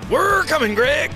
We're coming, Greg.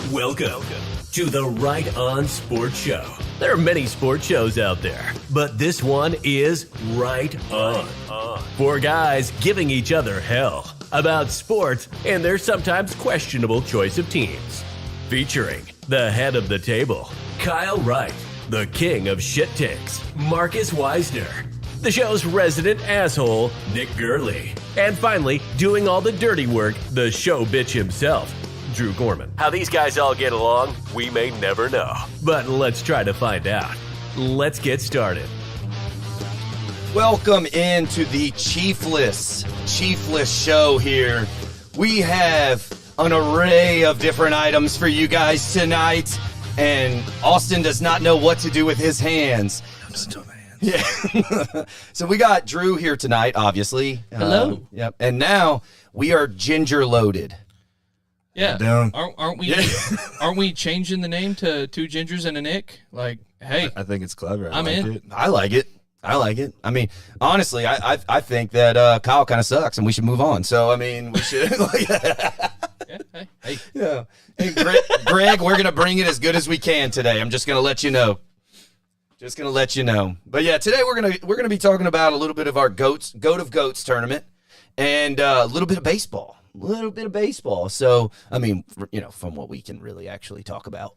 Welcome to the Right On Sports Show. There are many sports shows out there, but this one is Right On. Four guys giving each other hell about sports and their sometimes questionable choice of teams. Featuring the head of the table, Kyle Wright, the king of shit takes, Marcus Weisner, the show's resident asshole, Nick Gurley, and finally, doing all the dirty work, the show bitch himself, Drew Gorman. How these guys all get along, we may never know. But let's try to find out. Let's get started. Welcome into the Chiefless show here. We have an array of different items for you guys tonight, and Austin does not know what to do with his hands. I'm still my hands. Yeah. So we got Drew here tonight, obviously. Hello. Yep. And now we are ginger loaded. Yeah, Down. aren't we changing the name to Two Gingers and a Nick? Like, hey, I think it's clever. I'm in. It. I like it. I mean, honestly, I think that Kyle kind of sucks, and we should move on. So, I mean, we should. yeah, hey. Yeah. Hey, Greg, we're gonna bring it as good as we can today. I'm just gonna let you know. But yeah, today we're gonna be talking about a little bit of our goat of goats tournament, and a little bit of baseball. So, I mean, from what we can really actually talk about.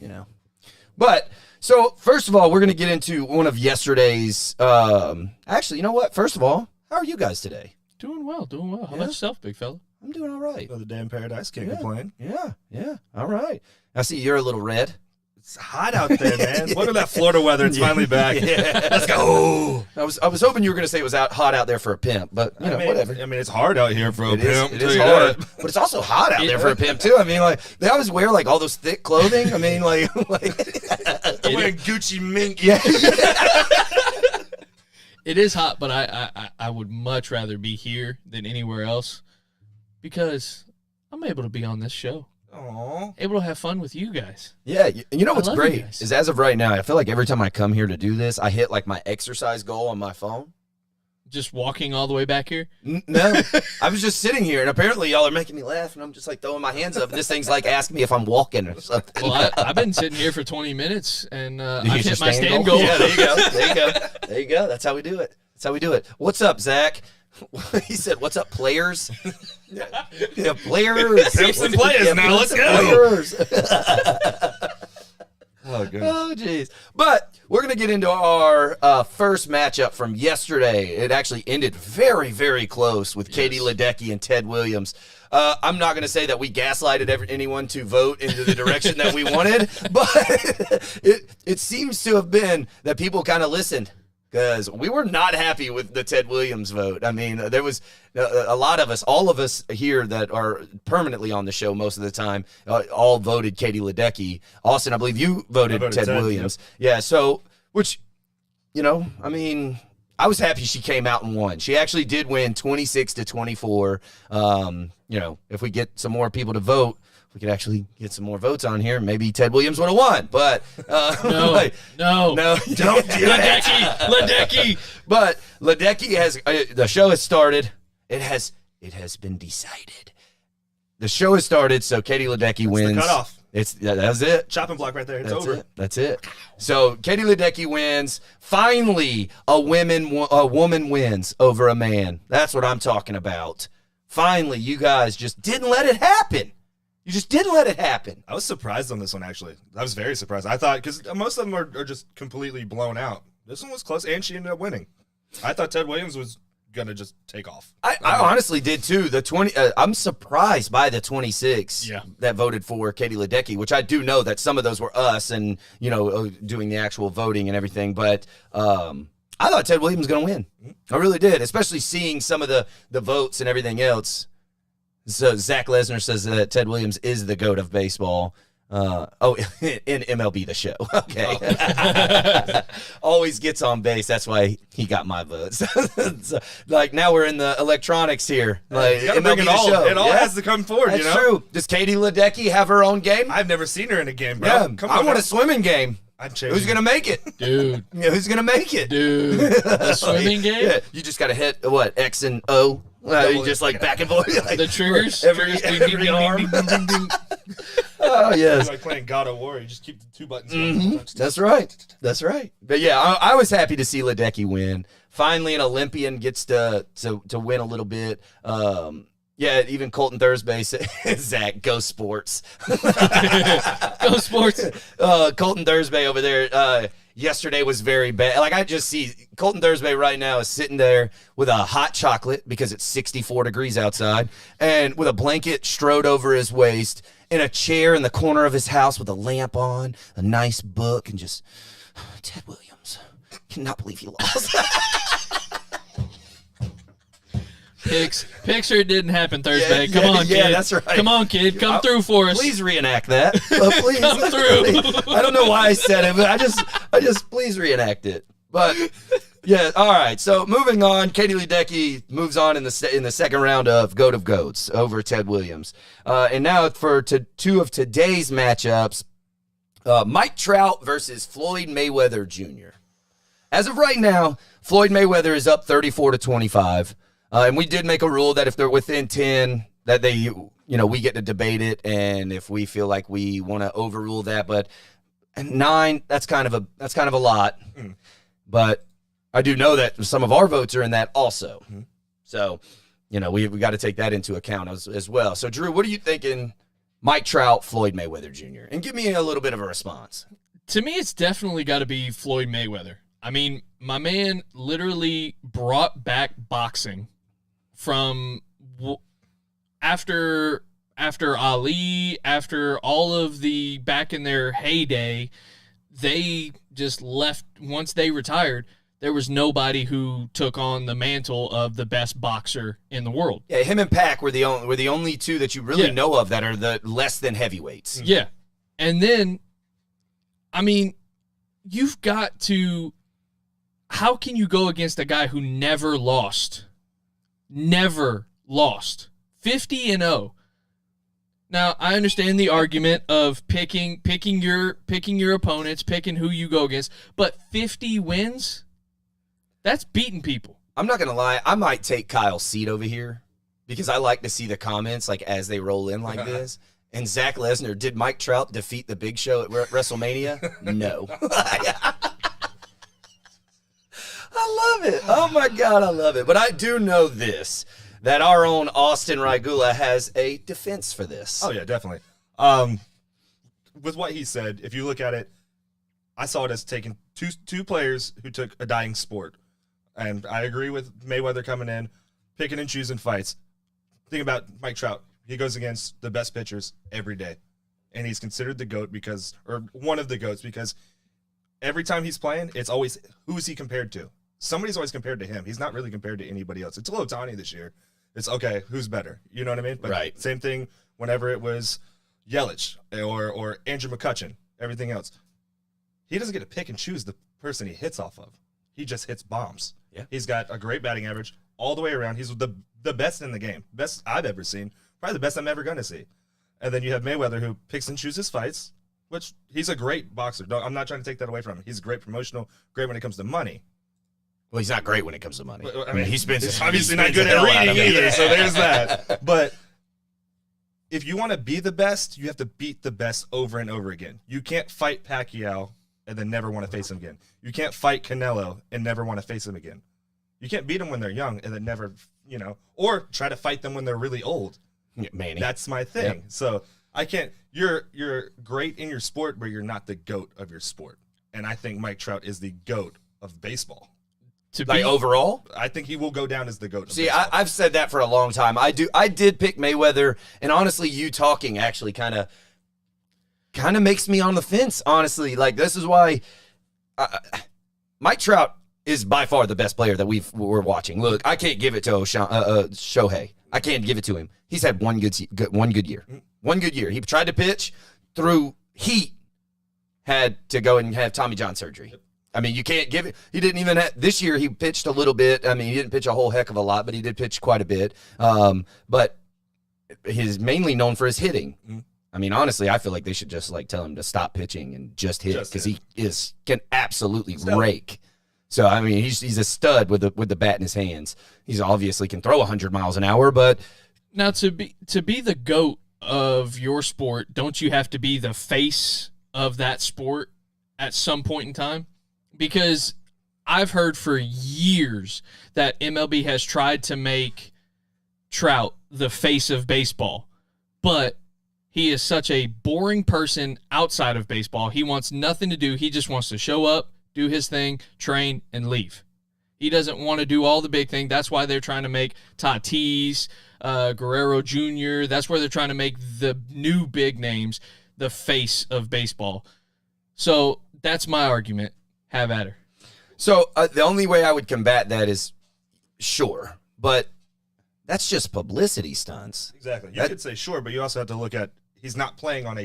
Yeah. But, so, first of all, we're going to get into one of yesterday's, actually, you know what? First of all, how are you guys today? Doing well. How about yourself, big fella? I'm doing all right. Another day in paradise. Can't complain. Yeah. All right. I see you're a little red. It's hot out there, man. Look at that Florida weather. It's finally back. Yeah. Let's go. I was hoping you were going to say it was hot out there for a pimp, but whatever. I mean, it's hard out here for a pimp. It is hard, but it's also hot out there for a pimp too. I mean, like they always wear like all those thick clothing. I mean, like I'm wearing Gucci mink. Yeah. It is hot, but I would much rather be here than anywhere else because I'm able to be on this show. Aww. Able to have fun with you guys. Yeah, you know what's love you great guys. is as of right now, I feel like every time I come here to do this, I hit like my exercise goal on my phone. Just walking all the way back here. No, I was just sitting here, and apparently y'all are making me laugh, and I'm just like throwing my hands up, and this thing's like asking me if I'm walking or something. Well, I've been sitting here for 20 minutes, and You I've hit your hit my stand goal. Yeah, there you go. There you go. There you go. That's how we do it. That's how we do it. What's up, Zach? He said, "What's up, players?" Yeah, players. Pimps and players Yeah, now. pimps Let's and go. players. Oh, goodness. Oh, jeez. But we're going to get into our first matchup from yesterday. It actually ended very, very close with Katie Ledecky and Ted Williams. I'm not going to say that we gaslighted anyone to vote into the direction that we wanted, but it seems to have been that people kind of listened. Because we were not happy with the Ted Williams vote. I mean, there was a lot of us, all of us here that are permanently on the show most of the time, all voted Katie Ledecky. Austin, I believe you voted Ted Williams. Yep. Yeah, so, which, you know, I mean, I was happy she came out and won. She actually did win 26-24. You know, if we get some more people to vote, we could actually get some more votes on here. Maybe Ted Williams would have won, but No, don't do Ledecky, Ledecky. But Ledecky has the show has started. It has been decided. The show has started, so Katie Ledecky wins. The cutoff. That's it. Chopping block right there. It's That's over. it. That's it. So Katie Ledecky wins. Finally, a woman wins over a man. That's what I'm talking about. Finally, you guys just didn't let it happen. You just didn't let it happen. I was surprised on this one, actually. I was very surprised. I thought, because most of them are just completely blown out. This one was close, and she ended up winning. I thought Ted Williams was going to just take off. I honestly did, too. The 20. I'm surprised by the 26 that voted for Katie Ledecky, which I do know that some of those were us and, you know, doing the actual voting and everything. But I thought Ted Williams was going to win. I really did, especially seeing some of the votes and everything else. So Zach Lesnar says that Ted Williams is the GOAT of baseball. In MLB The Show. Okay. Always gets on base. That's why he got my votes. So, like, now we're in the electronics here. Like, You gotta bring MLB it The all. Show. It all has to come forward, That's you know? true. Does Katie Ledecky have her own game? I've never seen her in a game, bro. Yeah, Come I on. want a swimming game. I'd change Who's it. going to make it? Dude, Yeah, who's going to make it? dude. The swimming game? Yeah, you just got to hit, what, X and O? You just like back and forth. Like, The triggers? Every arm. Oh, yes. It's like playing God of War. You just keep the two buttons going. That's right. That's right. But yeah, I was happy to see Ledecky win. Finally, an Olympian gets to win a little bit. Yeah, even Colton Thursby said, Zach, go sports. Go sports. Colton Thursby over there yesterday was very bad. Like, I just see Colton Thursby right now is sitting there with a hot chocolate because it's 64 degrees outside and with a blanket strode over his waist in a chair in the corner of his house with a lamp on, a nice book, and just, Ted Williams, cannot believe you lost. Picture didn't happen Thursday. Yeah, Come on, kid. yeah, that's right. Come on, kid. Come through for us. Please reenact that. Please. Come through. I don't know why I said it, but I just please reenact it. But yeah, all right. So moving on, Katie Ledecky moves on in the second round of GOAT of GOATs over Ted Williams. And now for two of today's matchups, Mike Trout versus Floyd Mayweather Jr. As of right now, Floyd Mayweather is up 34-25. And we did make a rule that if they're within 10, that we get to debate it, and if we feel like we want to overrule that, but 9, that's kind of a lot. But I do know that some of our votes are in that also. So, we got to take that into account as well. So, Drew, what are you thinking? Mike Trout, Floyd Mayweather Jr. And give me a little bit of a response. To me, it's definitely got to be Floyd Mayweather. I mean, my man literally brought back boxing from after Ali, after all of the back in their heyday. They just left. Once they retired, there was nobody who took on the mantle of the best boxer in the world. Yeah, him and Pac were the only two that you really know of that are the less than heavyweights. Yeah. And then, I mean, you've got to how can you go against a guy who never lost? Never lost. 50-0. Now, I understand the argument of picking your opponents, picking who you go against, but 50 wins? That's beating people. I'm not gonna lie, I might take Kyle's seat over here because I like to see the comments like as they roll in like this. And Zach Lesnar, did Mike Trout defeat the Big Show at WrestleMania? No. I love it. Oh my God, I love it. But I do know this, that our own Austin Raigula has a defense for this. Oh yeah, definitely. With what he said, if you look at it, I saw it as taking two players who took a dying sport. And I agree with Mayweather coming in, picking and choosing fights. Think about Mike Trout. He goes against the best pitchers every day. And he's considered the GOAT or one of the GOATs, because every time he's playing, it's always, who is he compared to? Somebody's always compared to him. He's not really compared to anybody else. It's a little Ohtani this year. It's, okay, who's better? You know what I mean? But right. Same thing whenever it was Yelich or Andrew McCutchen, everything else. He doesn't get to pick and choose the person he hits off of. He just hits bombs. Yeah. He's got a great batting average all the way around. He's the best in the game. Best I've ever seen. Probably the best I'm ever going to see. And then you have Mayweather, who picks and chooses fights, which he's a great boxer. I'm not trying to take that away from him. He's a great promotional, great when it comes to money. Well, he's not great when it comes to money. I mean, he's obviously not good at reading either, so there's that. But if you want to be the best, you have to beat the best over and over again. You can't fight Pacquiao and then never want to face him again. You can't fight Canelo and never want to face him again. You can't beat them when they're young and then never, or try to fight them when they're really old. Manny. That's my thing. Yep. So I can't. You're great in your sport, but you're not the GOAT of your sport. And I think Mike Trout is the GOAT of baseball. Overall, I think he will go down as the GOAT. See, I've said that for a long time. I did pick Mayweather, and honestly, you talking actually kind of makes me on the fence. Honestly, like this is why Mike Trout is by far the best player that we're watching. Look, I can't give it to Shohei. I can't give it to him. He's had one good year. One good year. He tried to pitch through heat, had to go and have Tommy John surgery. I mean, you can't give it. He didn't even have, this year he pitched a little bit. I mean, he didn't pitch a whole heck of a lot, but he did pitch quite a bit. But he's mainly known for his hitting. I mean, honestly, I feel like they should just tell him to stop pitching and just hit, because he can absolutely rake. So I mean, he's a stud with the bat in his hands. He's obviously can throw 100 miles an hour, but now to be the GOAT of your sport, don't you have to be the face of that sport at some point in time? Because I've heard for years that MLB has tried to make Trout the face of baseball, but he is such a boring person outside of baseball. He wants nothing to do. He just wants to show up, do his thing, train, and leave. He doesn't want to do all the big thing. That's why they're trying to make Tatis, Guerrero Jr. That's where they're trying to make the new big names the face of baseball. So that's my argument. Have at her. So the only way I would combat that is, sure, but that's just publicity stunts. Exactly. You could say sure, but you also have to look at he's not playing on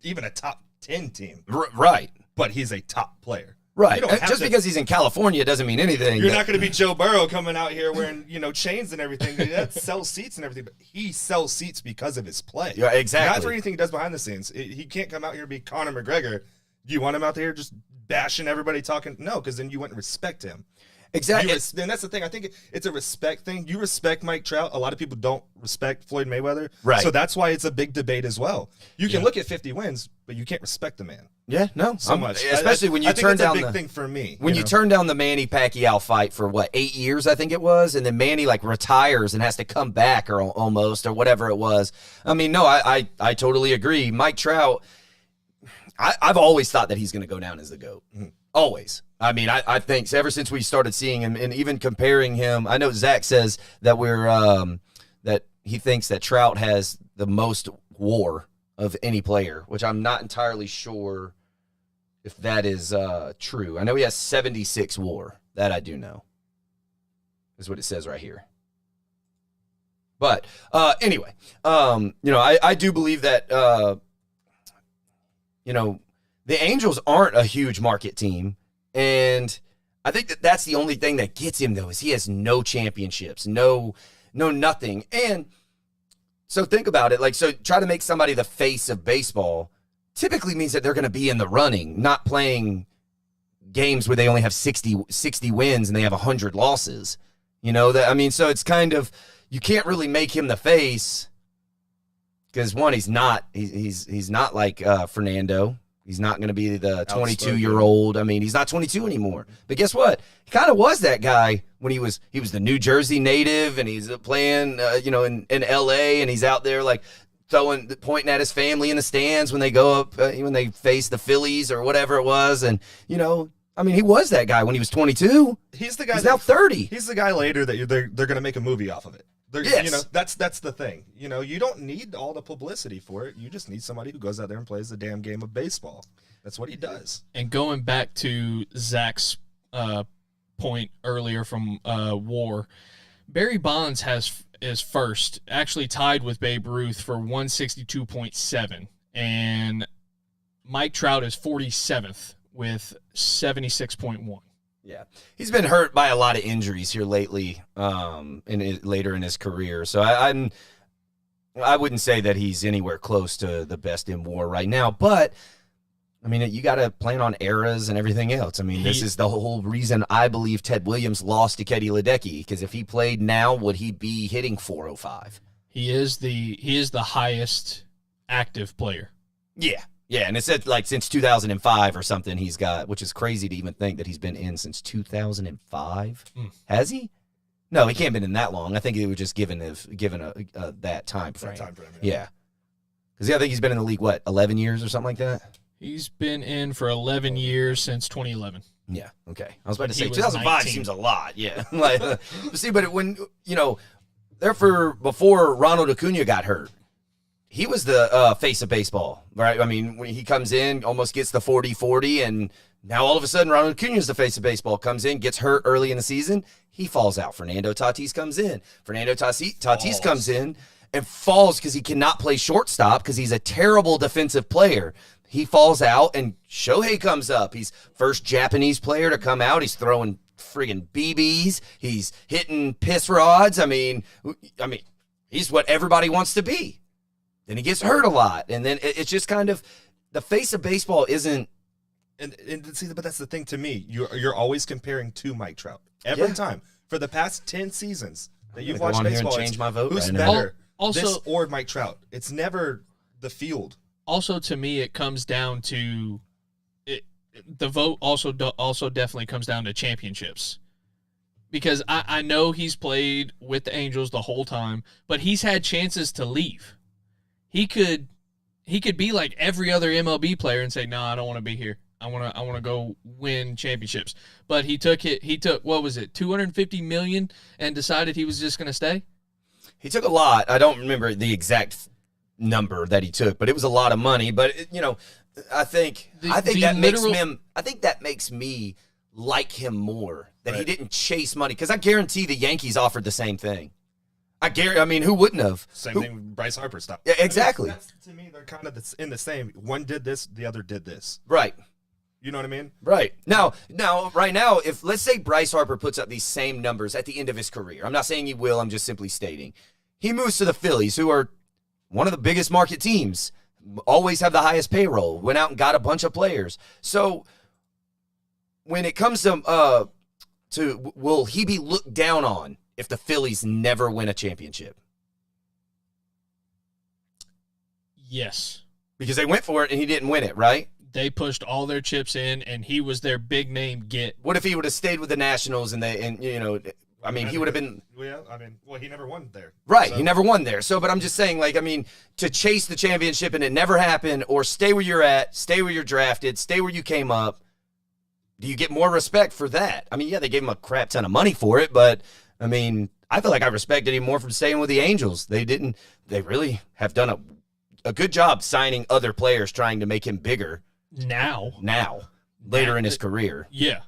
even a top 10 team. Right. But he's a top player. Right. Just because he's in California doesn't mean anything. You're not going to be Joe Burrow coming out here wearing, chains and everything. That sells seats and everything, but he sells seats because of his play. Yeah, exactly. Not for anything he does behind the scenes. He can't come out here and be Conor McGregor. Do you want him out there just bashing everybody talking? No, because then you wouldn't respect him. Exactly. And that's the thing. I think it's a respect thing. You respect Mike Trout. A lot of people don't respect Floyd Mayweather. Right. So that's why it's a big debate as well. You can look at 50 wins, but you can't respect the man. Yeah, no. So much. Especially when you turn down a big thing for me. When you turn down the Manny Pacquiao fight for 8 years, I think it was, and then Manny retires and has to come back or almost or whatever it was. I mean, no, I totally agree. Mike Trout, I've always thought that he's going to go down as the GOAT. Mm-hmm. Always. I mean, I think ever since we started seeing him and even comparing him, I know Zach says that that he thinks that Trout has the most WAR of any player, which I'm not entirely sure if that is true. I know he has 76 WAR. That I do know. Is what it says right here. But anyway, I do believe that the Angels aren't a huge market team, and I think that's the only thing that gets him, though, is he has no championships, no nothing. And so think about it. Like, so try to make somebody the face of baseball typically means that they're going to be in the running, not playing games where they only have 60 wins and they have 100 losses. You know, so it's kind of, you can't really make him the face because, one, he's not like Fernando. He's not going to be the 22-year-old. I mean, he's not 22 anymore. But guess what? He kind of was that guy when he was the New Jersey native, and he's playing, in L.A., and he's out there like pointing at his family in the stands when they go up, when they face the Phillies or whatever it was. And, he was that guy when he was 22. He's the guy. He's now 30. He's the guy later that they're going to make a movie off of it. Yes. That's the thing. You don't need all the publicity for it. You just need somebody who goes out there and plays the damn game of baseball. That's what he does. And going back to Zach's point earlier from WAR, Barry Bonds is first, actually tied with Babe Ruth for 162.7, and Mike Trout is 47th with 76.1. Yeah, he's been hurt by a lot of injuries here lately, later in his career. So I wouldn't say that he's anywhere close to the best in WAR right now. But you got to plan on eras and everything else. This is the whole reason I believe Ted Williams lost to Keddy Ledecky, because if he played now, would he be hitting 405? He is the highest active player. Yeah. Yeah, and it said like since 2005 or something he's got, which is crazy to even think that he's been in since 2005. Has he? No, he can't have been in that long. I think he was just given that time frame. Yeah. Because I think he's been in the league, 11 years or something like that? He's been in for 11 years since 2011. Yeah, okay. I was about to say 2005 seems a lot, yeah. But when, before Ronald Acuna got hurt, he was the face of baseball, right? When he comes in, almost gets the 40-40, and now all of a sudden Ronald Acuna is the face of baseball, comes in, gets hurt early in the season, he falls out. Fernando Tatis comes in. Tatis comes in and falls because he cannot play shortstop because he's a terrible defensive player. He falls out, and Shohei comes up. He's first Japanese player to come out. He's throwing friggin' BBs. He's hitting piss rods. He's what everybody wants to be. Then he gets hurt a lot, and then it's just kind of the face of baseball isn't. And see, but that's the thing to me. You're always comparing to Mike Trout every time for the past 10 seasons that you've watched baseball. Change my vote. Who's right better, also, this or Mike Trout? It's never the field. Also, to me, it comes down to it. The vote also definitely comes down to championships. Because I know he's played with the Angels the whole time, but he's had chances to leave. He could be like every other MLB player and say, "No, I don't want to be here. I want to go win championships." But he took what was it, $250 million, and decided he was just going to stay. He took a lot. I don't remember the exact number that he took, but it was a lot of money. But I think that makes me like him more, that he didn't chase money, because I guarantee the Yankees offered the same thing. Who wouldn't have? Same thing with Bryce Harper stuff. Yeah, exactly. That's, to me, they're kind of in the same. One did this, the other did this. Right. You know what I mean? Right. Now, right now, if let's say Bryce Harper puts up these same numbers at the end of his career, I'm not saying he will, I'm just simply stating, he moves to the Phillies, who are one of the biggest market teams, always have the highest payroll, went out and got a bunch of players. So when it comes to will he be looked down on if the Phillies never win a championship? Yes. Because they went for it and he didn't win it, right? They pushed all their chips in, and he was their big name get. What if he would have stayed with the Nationals and he would have been. He never won there. Right, so. He never won there. So, but I'm just saying, to chase the championship and it never happened, or stay where you're at, stay where you're drafted, stay where you came up, do you get more respect for that? They gave him a crap ton of money for it, but, I feel like I respected him more from staying with the Angels. They really have done a good job signing other players, trying to make him bigger. Now. Later in his career. Yeah.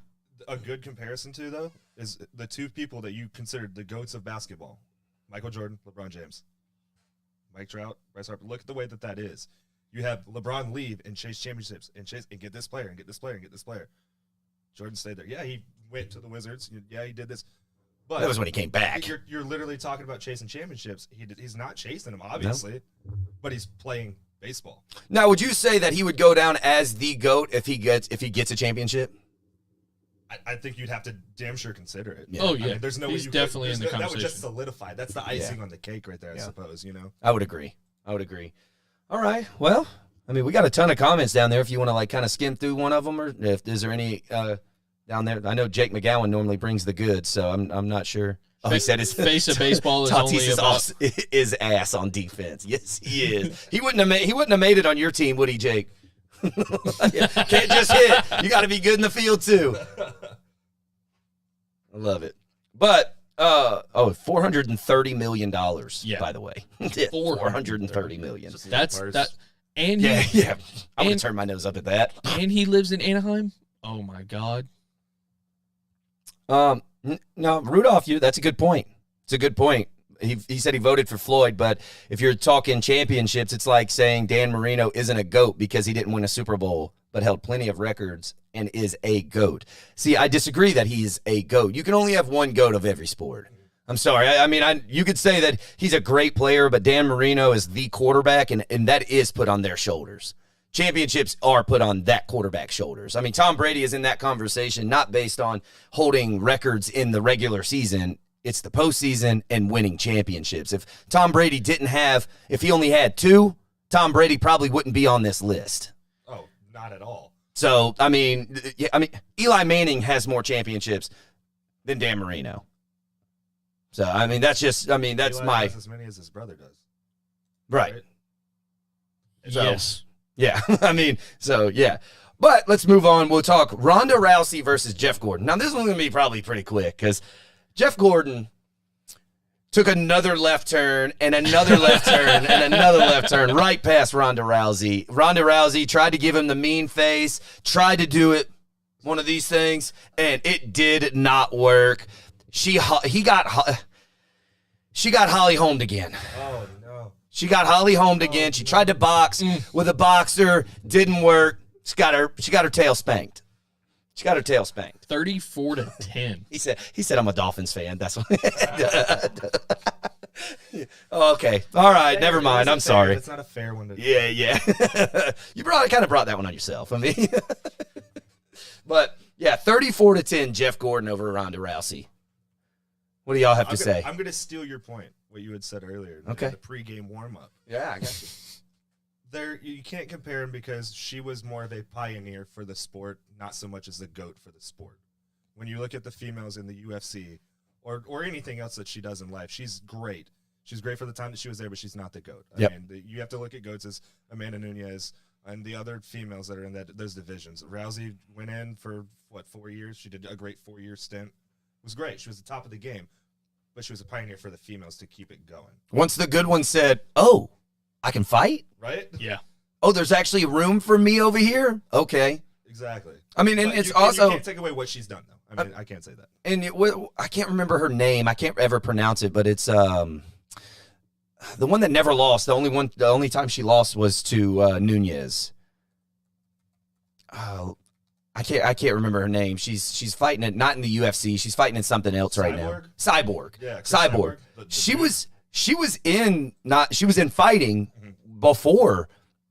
A good comparison to, though, is the two people that you considered the GOATs of basketball. Michael Jordan, LeBron James. Mike Trout, Bryce Harper. Look at the way that is. You have LeBron leave and chase championships and get this player and get this player and get this player. Jordan stayed there. Yeah, he went to the Wizards. Yeah, he did this. But That was when he came back. You're literally talking about chasing championships. He's not chasing them, obviously, but he's playing baseball. Now, would you say that he would go down as the GOAT if he gets a championship? I think you'd have to damn sure consider it. Yeah. Oh, yeah. I mean, there's no way He's you definitely could, in the that would conversation. just solidify. That's the icing on the cake right there, I suppose, you know? I would agree. All right. Well, I mean, we got a ton of comments down there if you want to, like, kind of skim through one of them, or is there any down there? I know Jake McGowan normally brings the goods, so I'm not sure. Oh, he said his face of baseball is only about is ass on defense. Yes, he is. He wouldn't have made it on your team, would he, Jake? Can't just hit. You got to be good in the field too. I love it. But $430 million. By the way, $430 million. That's that. And yeah. I would turn my nose up at that. And he lives in Anaheim. Oh my God. No, Rudolph, that's a good point. It's a good point. He said he voted for Floyd, but if you're talking championships, it's like saying Dan Marino isn't a GOAT because he didn't win a Super Bowl, but held plenty of records and is a GOAT. See, I disagree that he's a GOAT. You can only have one GOAT of every sport. I'm sorry. I mean, you could say that he's a great player, but Dan Marino is the quarterback, and that is put on their shoulders. Championships are put on that quarterback's shoulders. I mean, Tom Brady is in that conversation, not based on holding records in the regular season. It's the postseason and winning championships. If Tom Brady if he only had 2, Tom Brady probably wouldn't be on this list. Oh, not at all. So, I mean, Eli Manning has more championships than Dan Marino. So, I mean, that's Eli has as many as his brother does. Right. So, yes. Yeah, I mean, so, yeah. But let's move on. We'll talk Ronda Rousey versus Jeff Gordon. Now, this one's going to be probably pretty quick because Jeff Gordon took another left turn and another left turn and another left turn right past Ronda Rousey. Ronda Rousey tried to give him the mean face, tried to do it, one of these things, and it did not work. She got Holly homed again. Oh, no. She got Holly homed again. She tried to box with a boxer. Didn't work. She got her tail spanked. 34-10. He said I'm a Dolphins fan. That's what. Oh, okay. All right. Never mind. I'm sorry. It's not a fair one to do. Yeah. You kind of brought that one on yourself. I mean, but yeah, 34-10. Jeff Gordon over Ronda Rousey. What do y'all have to say? I'm going to steal your point, what you had said earlier. Okay. The pregame warm-up. Yeah, I got you. You can't compare them because she was more of a pioneer for the sport, not so much as the GOAT for the sport. When you look at the females in the UFC or anything else that she does in life, she's great. She's great for the time that she was there, but she's not the GOAT. I mean, you have to look at GOATs as Amanda Nunes and the other females that are in those divisions. Rousey went in for, 4 years? She did a great 4-year stint. It was great. She was the top of the game, but she was a pioneer for the females to keep it going. Once the good one said, "Oh, I can fight," right? Yeah. Oh, there's actually room for me over here. Okay. Exactly. I mean, and but it's you also can't take away what she's done, though. I mean, I can't say that. And I can't remember her name. I can't ever pronounce it, but it's the one that never lost. The only time she lost was to Nunes. I can't remember her name. She's fighting it not in the UFC. She's fighting in something else right now. Cyborg. Yeah, Cyborg. She was in fighting before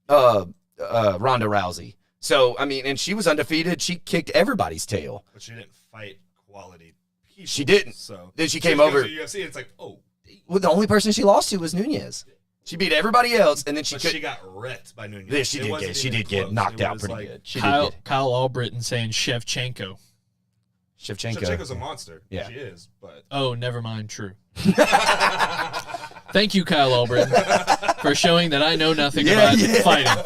Ronda Rousey. So I mean, and she was undefeated. She kicked everybody's tail. But she didn't fight quality people. She didn't. So then she came over to the UFC. And it's like, oh. Well, the only person she lost to was Nunes. She beat everybody else, and then she got wrecked by Nunes. Yeah, she did get knocked out pretty good. Kyle Albritton saying Shevchenko. Shevchenko's a monster. Yeah. She is, but oh, never mind. True. Thank you, Kyle Albritton, for showing that I know nothing about fighting.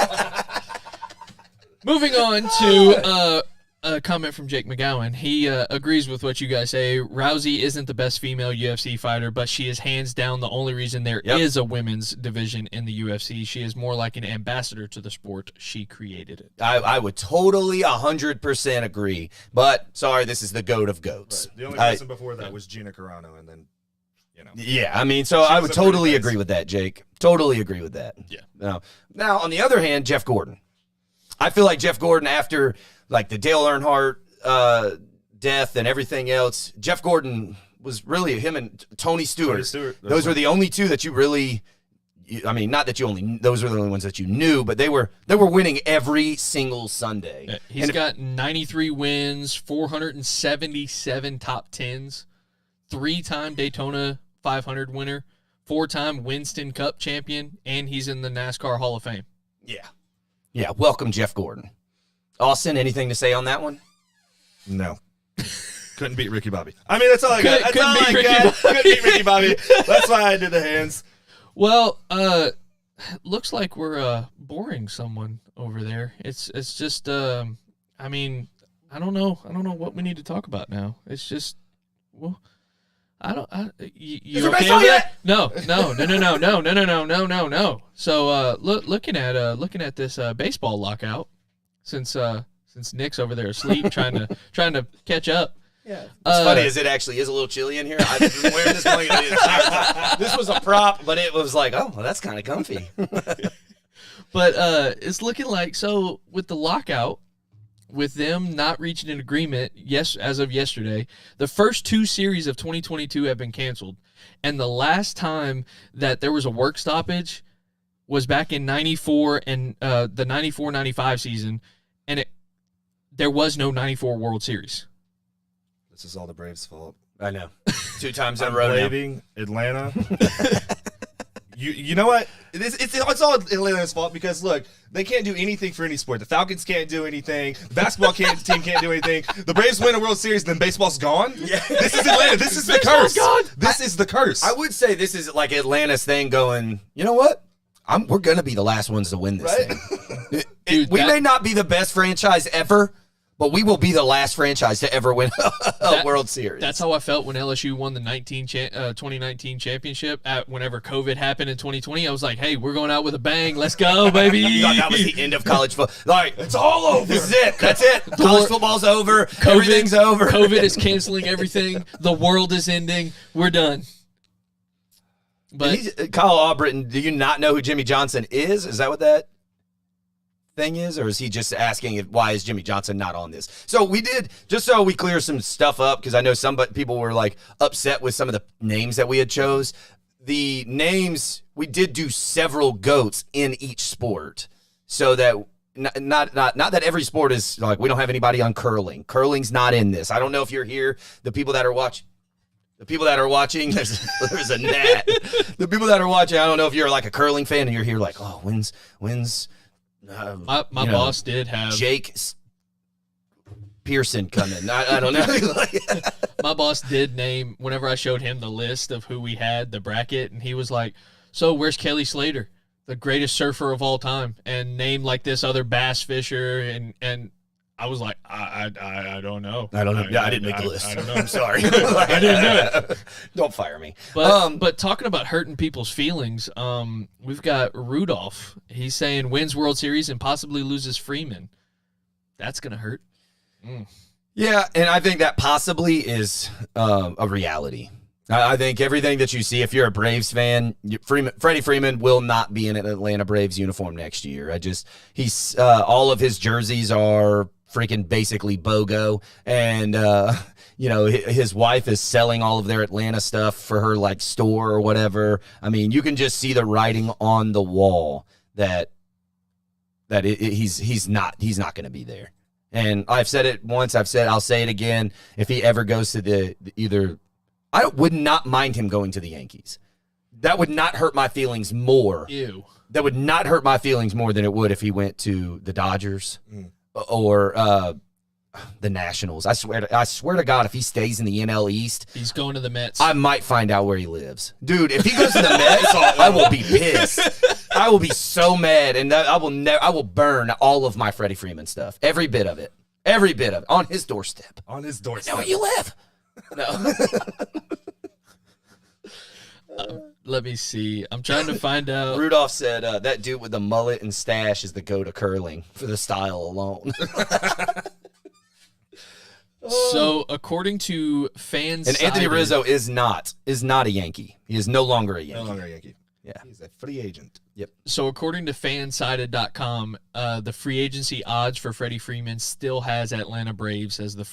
Moving on to a comment from Jake McGowan. He agrees with what you guys say. Rousey isn't the best female UFC fighter, but she is hands down the only reason there is a women's division in the UFC. She is more like an ambassador to the sport. She created it. I would totally 100% agree. But, sorry, this is the GOAT of GOATs. Right. The only person before that was Gina Carano, and then, Yeah, I mean, so I would totally agree with that, Jake. Totally agree with that. Yeah. Now, on the other hand, Jeff Gordon. I feel like Jeff Gordon, after like the Dale Earnhardt death and everything else, Jeff Gordon was really him and Tony Stewart. Those were the only two that you really. I mean, not that those were the only ones that you knew, but they were winning every single Sunday. Yeah, he's got 93 wins, 477 top tens, 3-time Daytona 500 winner, 4-time Winston Cup champion, and he's in the NASCAR Hall of Fame. Yeah. Yeah, welcome, Jeff Gordon. Austin, anything to say on that one? No. Couldn't beat Ricky Bobby. I mean, that's all I got. That's Couldn't all beat I Ricky got. Bobby. Couldn't beat Ricky Bobby. That's why I did the hands. Well, looks like we're boring someone over there. It's just I mean, I don't know what we need to talk about now. It's just you Is okay baseball with yet? that? No. So looking at this baseball lockout since Nick's over there asleep trying to catch up. Yeah. What's funny is it actually is a little chilly in here. I've been wearing this blanket the entire time. This was a prop, but it was like, oh, well, that's kind of comfy. But it's looking like, so with the lockout, with them not reaching an agreement, as of yesterday, the first 2 series of 2022 have been canceled. And the last time that there was a work stoppage was back in 94 and the 94-95 season, and there was no 94 World Series. This is all the Braves' fault. I know. 2 times in a I'm row now. blaming Atlanta. You know what? It's all Atlanta's fault because, look, they can't do anything for any sport. The Falcons can't do anything. The basketball team can't do anything. The Braves win a World Series, then baseball's gone? Yeah. This is Atlanta. This is the curse. This is the curse. I would say this is like Atlanta's thing going, you know what? We're going to be the last ones to win this thing. Dude, we may not be the best franchise ever, but we will be the last franchise to ever win a World Series. That's how I felt when LSU won the 2019 championship. Whenever COVID happened in 2020, I was like, hey, we're going out with a bang. Let's go, baby. You thought that was the end of college football. Like, it's all over. This is it. That's it. College football's over. Everything's over. COVID is canceling everything. The world is ending. We're done. But Kyle Albritton, do you not know who Jimmy Johnson is? Is that what that thing is, or is he just asking why is Jimmy Johnson not on this? So we did, just so we clear some stuff up, because I know some people were like upset with some of the names that we had chose. The names, we did do several GOATs in each sport, so that not that every sport is like, we don't have anybody on curling. Curling's not in this. I don't know if you're here, the people that are watching, there's a gnat. The people that are watching, I don't know if you're like a curling fan and you're here like, oh, when's my boss did have Jake Pearson coming. I don't know. My boss did name, whenever I showed him the list of who we had, the bracket, and he was like, so where's Kelly Slater, the greatest surfer of all time, and named like this other bass fisher, and I was like, I don't know. I don't know. Yeah, I didn't make the list. I don't know. I'm sorry. I didn't do it. Don't fire me. But talking about hurting people's feelings, we've got Rudolph. He's saying wins World Series and possibly loses Freeman. That's going to hurt. Yeah, and I think that possibly is a reality. I think everything that you see, if you're a Braves fan, Freddie Freeman will not be in an Atlanta Braves uniform next year. He's all of his jerseys are freaking basically BOGO, and his wife is selling all of their Atlanta stuff for her like store or whatever. I mean, you can just see the writing on the wall that he's not going to be there. And I've said it once. I'll say it again. If he ever goes to I would not mind him going to the Yankees. That would not hurt my feelings more. Ew. That would not hurt my feelings more than it would if he went to the Dodgers or the Nationals. I swear to God, if he stays in the NL East, he's going to the Mets. I might find out where he lives. Dude, if he goes to the Mets, I will be pissed. I will be so mad, and I will burn all of my Freddie Freeman stuff. Every bit of it. On his doorstep. On his doorstep. I know where you live. No. Let me see. I'm trying to find out. Rudolph said that dude with the mullet and stash is the go-to curling for the style alone. So, according to fans, and Anthony Rizzo is not a Yankee. He is no longer a Yankee. No longer a Yankee. Yeah. He's a free agent. So according to fansided.com, the free agency odds for Freddie Freeman still has Atlanta Braves as the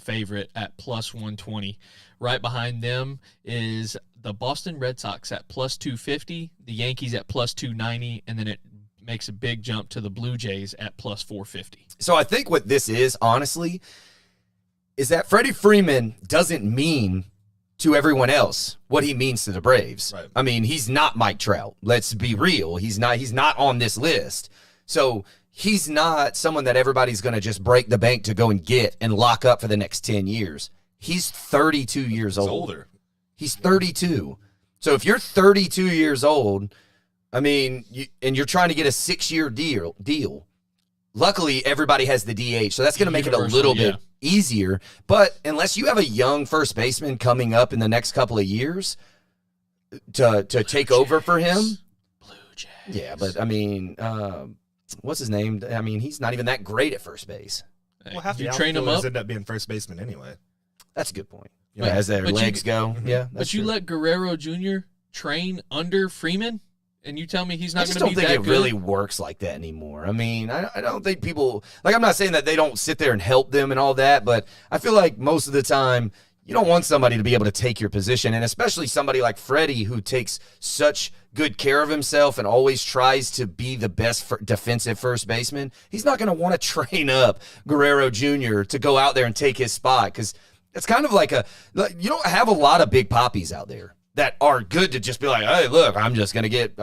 favorite at plus 120. Right behind them is the Boston Red Sox at plus 250, the Yankees at plus 290, and then it makes a big jump to the Blue Jays at plus 450. So I think what this is, honestly, is that Freddie Freeman doesn't mean to everyone else what he means to the Braves. Right. I mean, he's not Mike Trout. Let's be real. He's not on this list. So he's not someone that everybody's going to just break the bank to go and get and lock up for the next 10 years. He's 32 years He's old. older. He's 32. So if you're 32 years old, I mean, and you're trying to get a 6-year deal, luckily everybody has the DH, so that's going to make it a little bit easier. But unless you have a young first baseman coming up in the next couple of years to take over for him, Blue Jays. yeah. But I mean, what's his name? I mean, he's not even that great at first base. Well, half you the train him outfielders up. end up being first baseman anyway. That's a good point. Yeah. Yeah, as their But you- legs go, yeah. But that's you true. let Guerrero Jr. train under Freeman, and you tell me he's I not just going to don't be think that it good? really works like that anymore. I mean, I don't think people like. I'm not saying that they don't sit there and help them and all that, but I feel like most of the time you don't want somebody to be able to take your position, and especially somebody like Freddie who takes such good care of himself and always tries to be the best defensive first baseman. He's not going to want to train up Guerrero Jr. to go out there and take his spot because it's kind of like you don't have a lot of big poppies out there that are good to just be like, hey, look, I'm just gonna get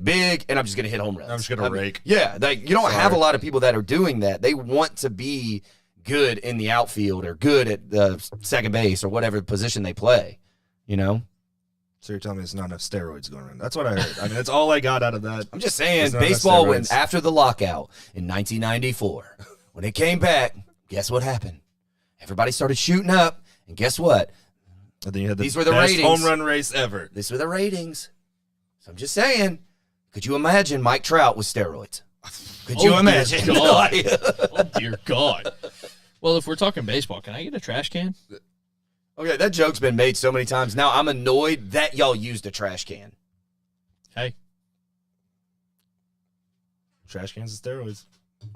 big and I'm just gonna hit home runs. I'm just gonna rake. Yeah, like you don't have a lot of people that are doing that. They want to be good in the outfield or good at the second base or whatever position they play. You know, So you're telling me there's not enough steroids going around? That's what I heard. I mean, that's all I got out of that. I'm just saying, There's not enough baseball went steroids. after the lockout in 1994. When it came back, guess what happened? Everybody started shooting up, and guess what? And then you had the These were the best ratings. home run race ever. These were the ratings. So I'm just saying, could you imagine Mike Trout with steroids? Could you Oh, imagine? dear God. Oh, dear God. Well, if we're talking baseball, can I get a trash can? Okay, that joke's been made so many times. Now I'm annoyed that y'all used a trash can. Hey, Trash cans and steroids.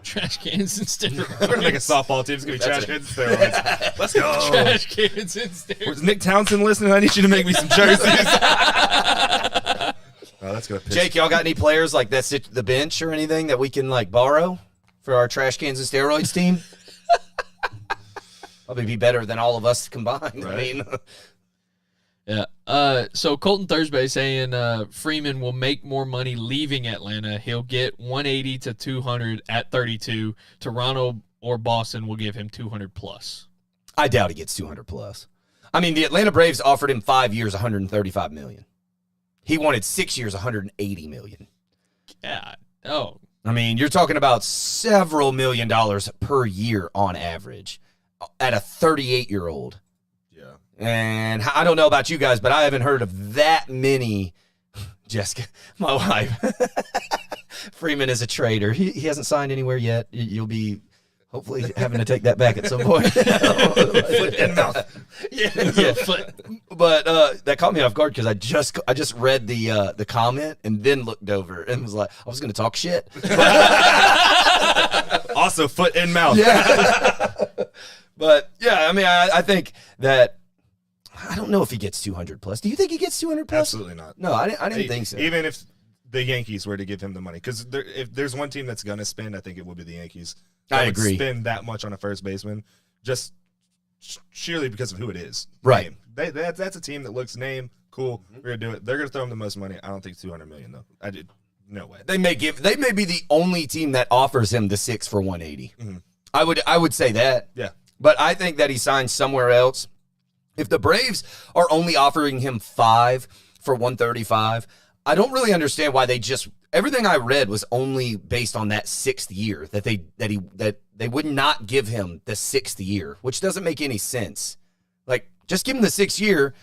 trash cans and We're gonna make a steroids. softball team. It's gonna be trash cans and steroids. Let's go. Trash cans and steroids. Was Nick Townsend listening? I need you to make me some jerseys. Oh, that's gonna piss. Jake, y'all got any players like that's at the bench or anything that we can like borrow for our trash cans and steroids team? Probably be better than all of us combined. I Right. mean, Yeah. So Colton Thursby saying Freeman will make more money leaving Atlanta. He'll get 180 to 200 at 32. Toronto or Boston will give him 200 plus. I doubt he gets 200 plus. I mean, the Atlanta Braves offered him 5 years, 135 million. He wanted 6 years, 180 million. God. Oh. I mean, you're talking about several $1 million per year on average at a 38-year-old. Yeah. And I don't know about you guys, but I haven't heard of that many. Jessica, my wife. Freeman is a traitor. He hasn't signed anywhere yet. You'll be hopefully having to take that back at some point. Foot in mouth. Yeah. But that caught me off guard because I just read the comment and then looked over and was like, I was going to talk shit. Also, foot in mouth. Yeah. But yeah, I mean, I think that I don't know if he gets 200 plus. Do you think he gets 200 plus? Absolutely not. No, I didn't think so. Even if the Yankees were to give him the money, because if there's one team that's gonna spend, I think it would be the Yankees. I That would agree. Spend that much on a first baseman, just sheerly because of who it is. Right. Name. That's a team that looks name cool. We're gonna do it. They're gonna throw him the most money. I don't think 200 million though. No way. They may be the only team that offers him the 6 for 180. Mhm. I would say that. Yeah. But I think that he signs somewhere else. If the Braves are only offering him 5 for 135, I don't really understand why everything I read was only based on that 6th year that they would not give him the 6th year, which doesn't make any sense. Like just give him the 6th year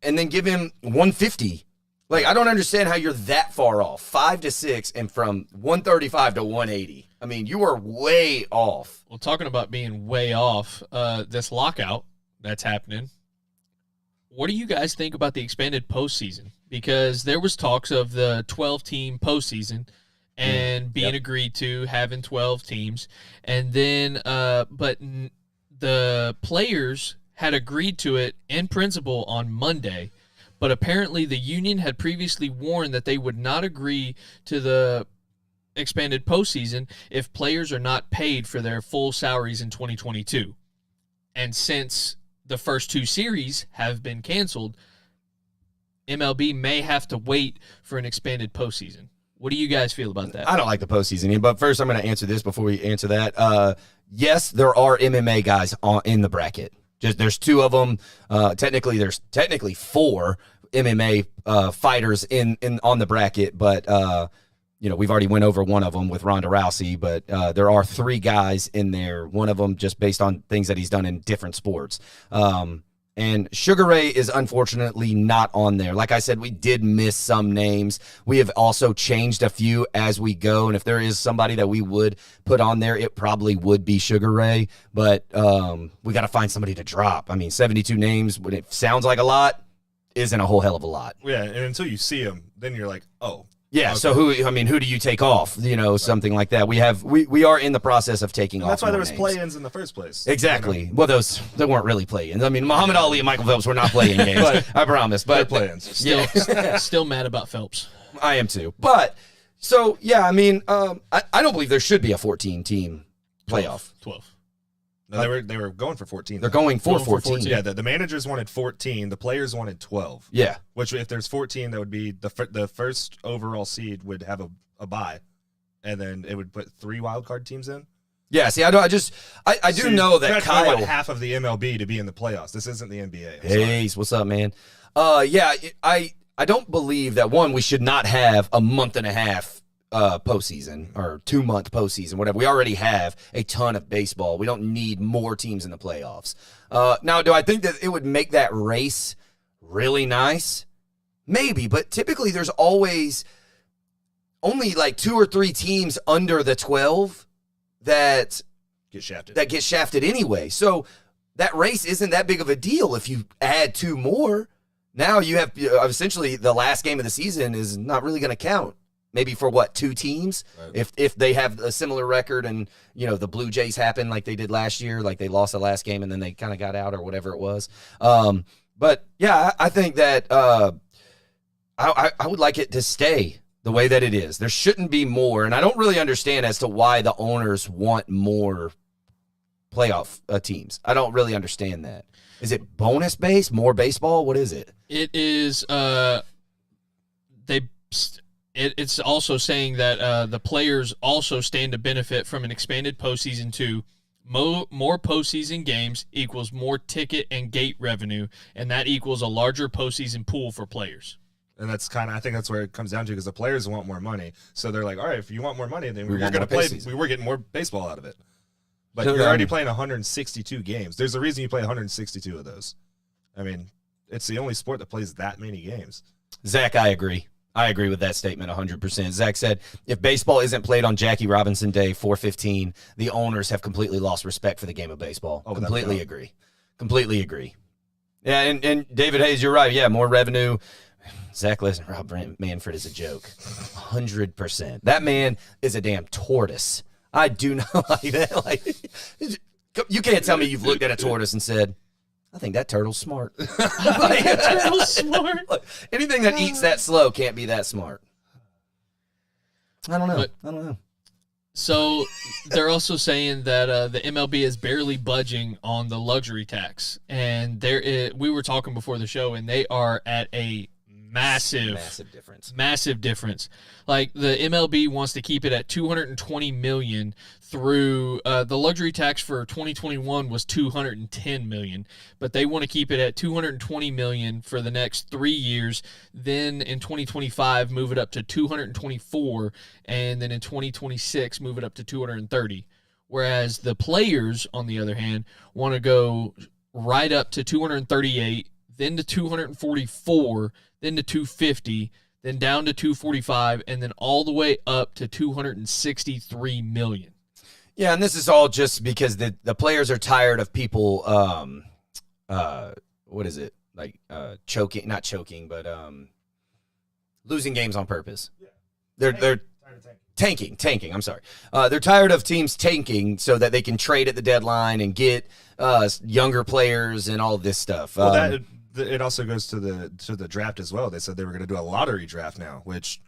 and then give him 150. Like I don't understand how you're that far off. 5 to 6 and from 135 to 180. I mean, you are way off. Well, talking about being way off, this lockout that's happening, what do you guys think about the expanded postseason? because there was talks of the 12-team postseason and being agreed to, having 12 teams. And then the players had agreed to it in principle on Monday, but apparently the union had previously warned that they would not agree to the expanded postseason if players are not paid for their full salaries in 2022. And since the first 2 series have been canceled, MLB may have to wait for an expanded postseason. What do you guys feel about that? I don't like the postseason, but first I'm going to answer this before we answer that. Yes, there are MMA guys in the bracket. There's 2 of them. There's technically 4 MMA fighters on the bracket, but we've already went over one of them with Ronda Rousey, but there are 3 guys in there. One of them just based on things that he's done in different sports. And Sugar Ray is unfortunately not on there. Like I said, we did miss some names. We have also changed a few as we go. And if there is somebody that we would put on there, it probably would be Sugar Ray. But we got to find somebody to drop. I mean, 72 names, when it sounds like a lot, isn't a whole hell of a lot. Yeah, and until you see them, then you're like, oh. Yeah, okay. So who do you take off? Something like that. We are in the process of taking off. That's why there was names. Play-ins in the first place. Exactly. Well, they weren't really play-ins. I mean, Muhammad Ali and Michael Phelps were not play-in games. I promise. But they're play-ins. Still mad about Phelps. I am too. But so yeah, I mean, I don't believe there should be a 14-team playoff. 12. No, they were going for 14. They're going for 14. Yeah, the managers wanted 14. The players wanted 12. Yeah. Which, if there's 14, that would be the first overall seed would have a bye, and then it would put 3 wild card teams in. Yeah. See, I do know that Kyle want half of the MLB to be in the playoffs. This isn't the NBA. Hey, what's up, man? Yeah, I don't believe that we should not have a month and a half postseason or 2-month postseason, whatever. We already have a ton of baseball. We don't need more teams in the playoffs. Now, do I think that it would make that race really nice? Maybe, but typically there's always only like 2 or 3 teams under the 12 that get shafted anyway. So that race isn't that big of a deal if you add 2 more. Now you have essentially the last game of the season is not really going to count. Maybe for 2 teams, right. If they have a similar record and the Blue Jays happen like they did last year, like they lost the last game and then they kind of got out or whatever it was. But yeah, I think that I would like it to stay the way that it is. There shouldn't be more, and I don't really understand as to why the owners want more playoff teams. I don't really understand that. Is it bonus base, more baseball? What is it? It is. It's also saying that the players also stand to benefit from an expanded postseason too. More postseason games equals more ticket and gate revenue, and that equals a larger postseason pool for players. And I think that's where it comes down to, because the players want more money. So they're like, all right, if you want more money, then we're going to play. We're getting more baseball out of it. But you're already playing 162 games. There's a reason you play 162 of those. I mean, it's the only sport that plays that many games. Zach, I agree. I agree with that statement 100%. Zach said, if baseball isn't played on Jackie Robinson Day 4/15, the owners have completely lost respect for the game of baseball. Completely agree. Completely agree. Yeah, and David Hayes, you're right. Yeah, more revenue. Zach, listen, Rob Manfred is a joke. 100%. That man is a damn tortoise. I do not like that. Like, you can't tell me you've looked at a tortoise and said, I think that turtle's smart. Turtle's smart. Look, anything that eats that slow can't be that smart. I don't know. So they're also saying that the MLB is barely budging on the luxury tax, and we were talking before the show, and they are at a massive difference. Like, the MLB wants to keep it at $220 million through the luxury tax for 2021 was $210 million, but they want to keep it at $220 million for the next 3 years. Then in 2025, move it up to $224, and then in 2026, move it up to $230. Whereas the players, on the other hand, want to go right up to $238, then to $244, then to $250, then down to $245, and then all the way up to $263 million. Yeah, and this is all just because the players are tired of people, what is it? Like, choking, not choking, but losing games on purpose. They're tanking. I'm sorry. They're tired of teams tanking so that they can trade at the deadline and get younger players and all of this stuff. Well, it also goes to the draft as well. They said they were going to do a lottery draft now, which,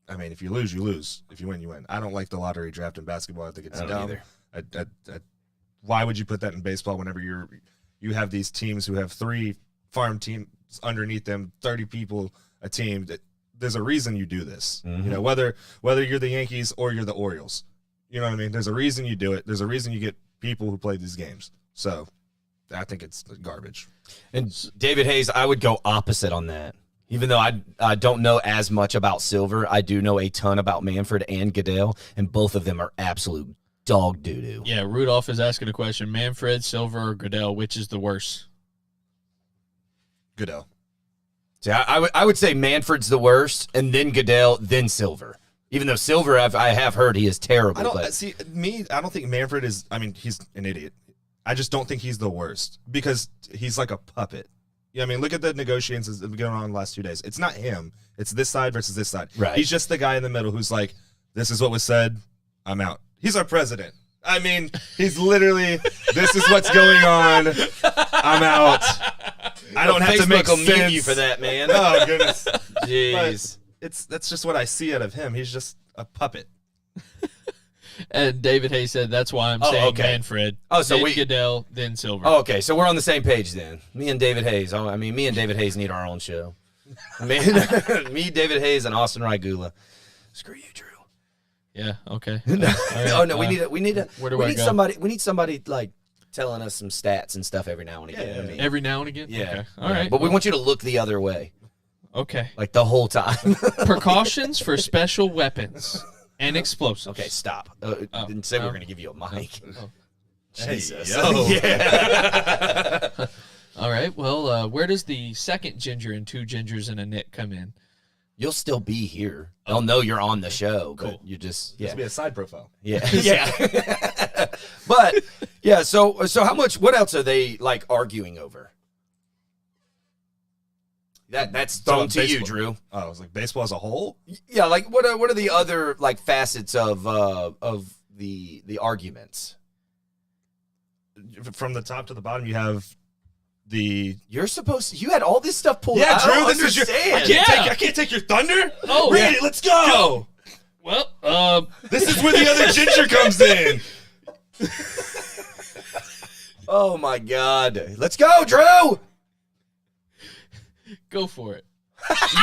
I mean, if you lose, you lose. If you win, you win. I don't like the lottery draft in basketball. I think it's dumb. Why would you put that in baseball whenever you have these teams who have 3 farm teams underneath them, 30 people a team? There's a reason you do this. Mm-hmm. You know, whether you're the Yankees or you're the Orioles. You know what I mean? There's a reason you do it. There's a reason you get people who play these games. So I think it's garbage. And David Hayes, I would go opposite on that. Even though I don't know as much about Silver, I do know a ton about Manfred and Goodell, and both of them are absolute dog doo-doo. Yeah, Rudolph is asking a question. Manfred, Silver, or Goodell, which is the worst? Goodell. See, I would say Manfred's the worst, and then Goodell, then Silver. Even though Silver, I have heard he is terrible. I don't think Manfred is. I mean, he's an idiot. I just don't think he's the worst because he's like a puppet. Yeah, I mean, look at the negotiations that have been going on the last 2 days. It's not him. It's this side versus this side. Right. He's just the guy in the middle who's like, this is what was said. I'm out. He's our president. I mean, he's literally, this is what's going on. I'm out. I don't have to make will sense. mute you for that, man. Oh, goodness. Jeez. That's just what I see out of him. He's just a puppet. And David Hayes said that's why I'm saying Manfred. Oh, so then Goodell, then Silver. Oh, okay, so we're on the same page then. Me and David Hayes. Me and David Hayes need our own show. Me, David Hayes, and Austin Raigula. Screw you, Drew. Yeah. Okay. Oh no, we need somebody. We need somebody like telling us some stats and stuff every now and again. Yeah. I mean, Every now and again. yeah. Okay. All right. But we want you to look the other way, Okay. like the whole time. Precautions for special weapons and explosives. Okay, stop. Didn't say we were going to give you a mic. Oh. Jesus. yo. Yeah. All right. Well, where does the second ginger and 2 gingers and a Nick come in? You'll still be here. They'll know you're on the show, but Cool. you just This will be a side profile. yeah. But yeah, so how much? What else are they like arguing over? That's thrown to you, baseball. Drew. Oh, I was like, baseball as a whole? Yeah, like what are the other like facets of the arguments? From the top to the bottom, you have the. You had all this stuff pulled Yeah, out. Drew, I don't this is your. understand. I can't take your thunder. Oh, Read yeah. it. Let's go. Well, This is where the other ginger comes in. Oh my God. Let's go, Drew. go for it.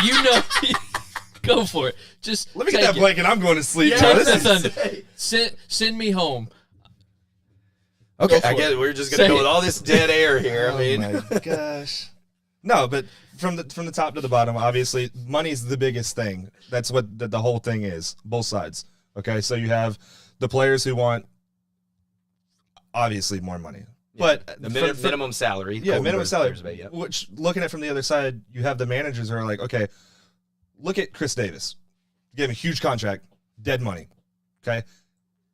You know, go for it. Just Let me get take that it. blanket. I'm going to sleep. Yeah, now. Take This the is- thunder. Send me home. Okay, Go for I guess it. we're just Say gonna go it. with all this dead air here. I mean, Oh my gosh. No, but from the top to the bottom, obviously, money's the biggest thing. That's what the whole thing is. Both sides. Okay, so you have the players who want obviously more money, but the minimum salary. yeah, minimum salary. Thursday, yeah. Which, looking at it from the other side, you have the managers who are like, okay, look at Chris Davis. Gave him a huge contract, dead money. Okay,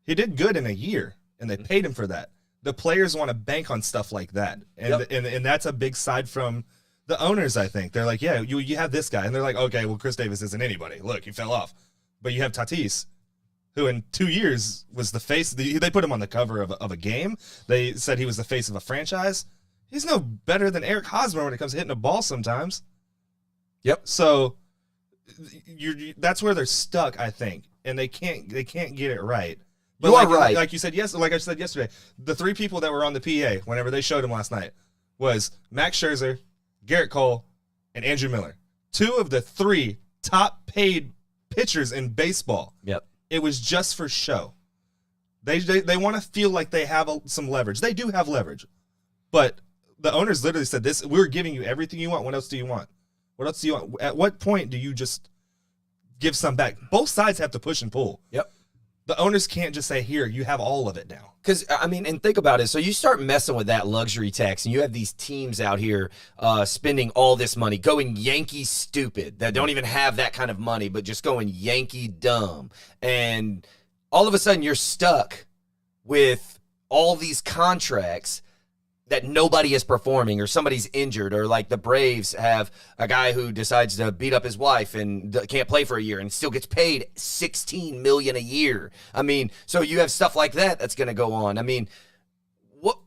he did good in a year, and they paid him for that. The players want to bank on stuff like that, and and that's a big side from the owners. I think they're like, yeah, you have this guy, and they're like, okay, well, Chris Davis isn't anybody. Look, he fell off, but you have Tatis, who in 2 years was the face. They put him on the cover of a game. They said he was the face of a franchise. He's no better than Eric Hosmer when it comes to hitting a ball sometimes. Yep. So that's where they're stuck, I think, and they can't get it right. But You are right. Like you said, like I said yesterday, the 3 people that were on the PA whenever they showed him last night was Max Scherzer, Garrett Cole, and Andrew Miller. 2 of the 3 top paid pitchers in baseball. Yep. It was just for show. They want to feel like they have some leverage. They do have leverage, but the owners literally said this: "We're giving you everything you want. What else do you want? What else do you want? At what point do you just give some back?" Both sides have to push and pull. Yep. The owners can't just say, "Here, you have all of it now." Because, I mean, and think about it. So you start messing with that luxury tax, and you have these teams out here spending all this money, going Yankee stupid, that don't even have that kind of money, but just going Yankee dumb. And all of a sudden, you're stuck with all these contracts that nobody is performing or somebody's injured, or like the Braves have a guy who decides to beat up his wife and can't play for a year and still gets paid $16 million a year. I mean, so you have stuff like that that's going to go on. I mean, what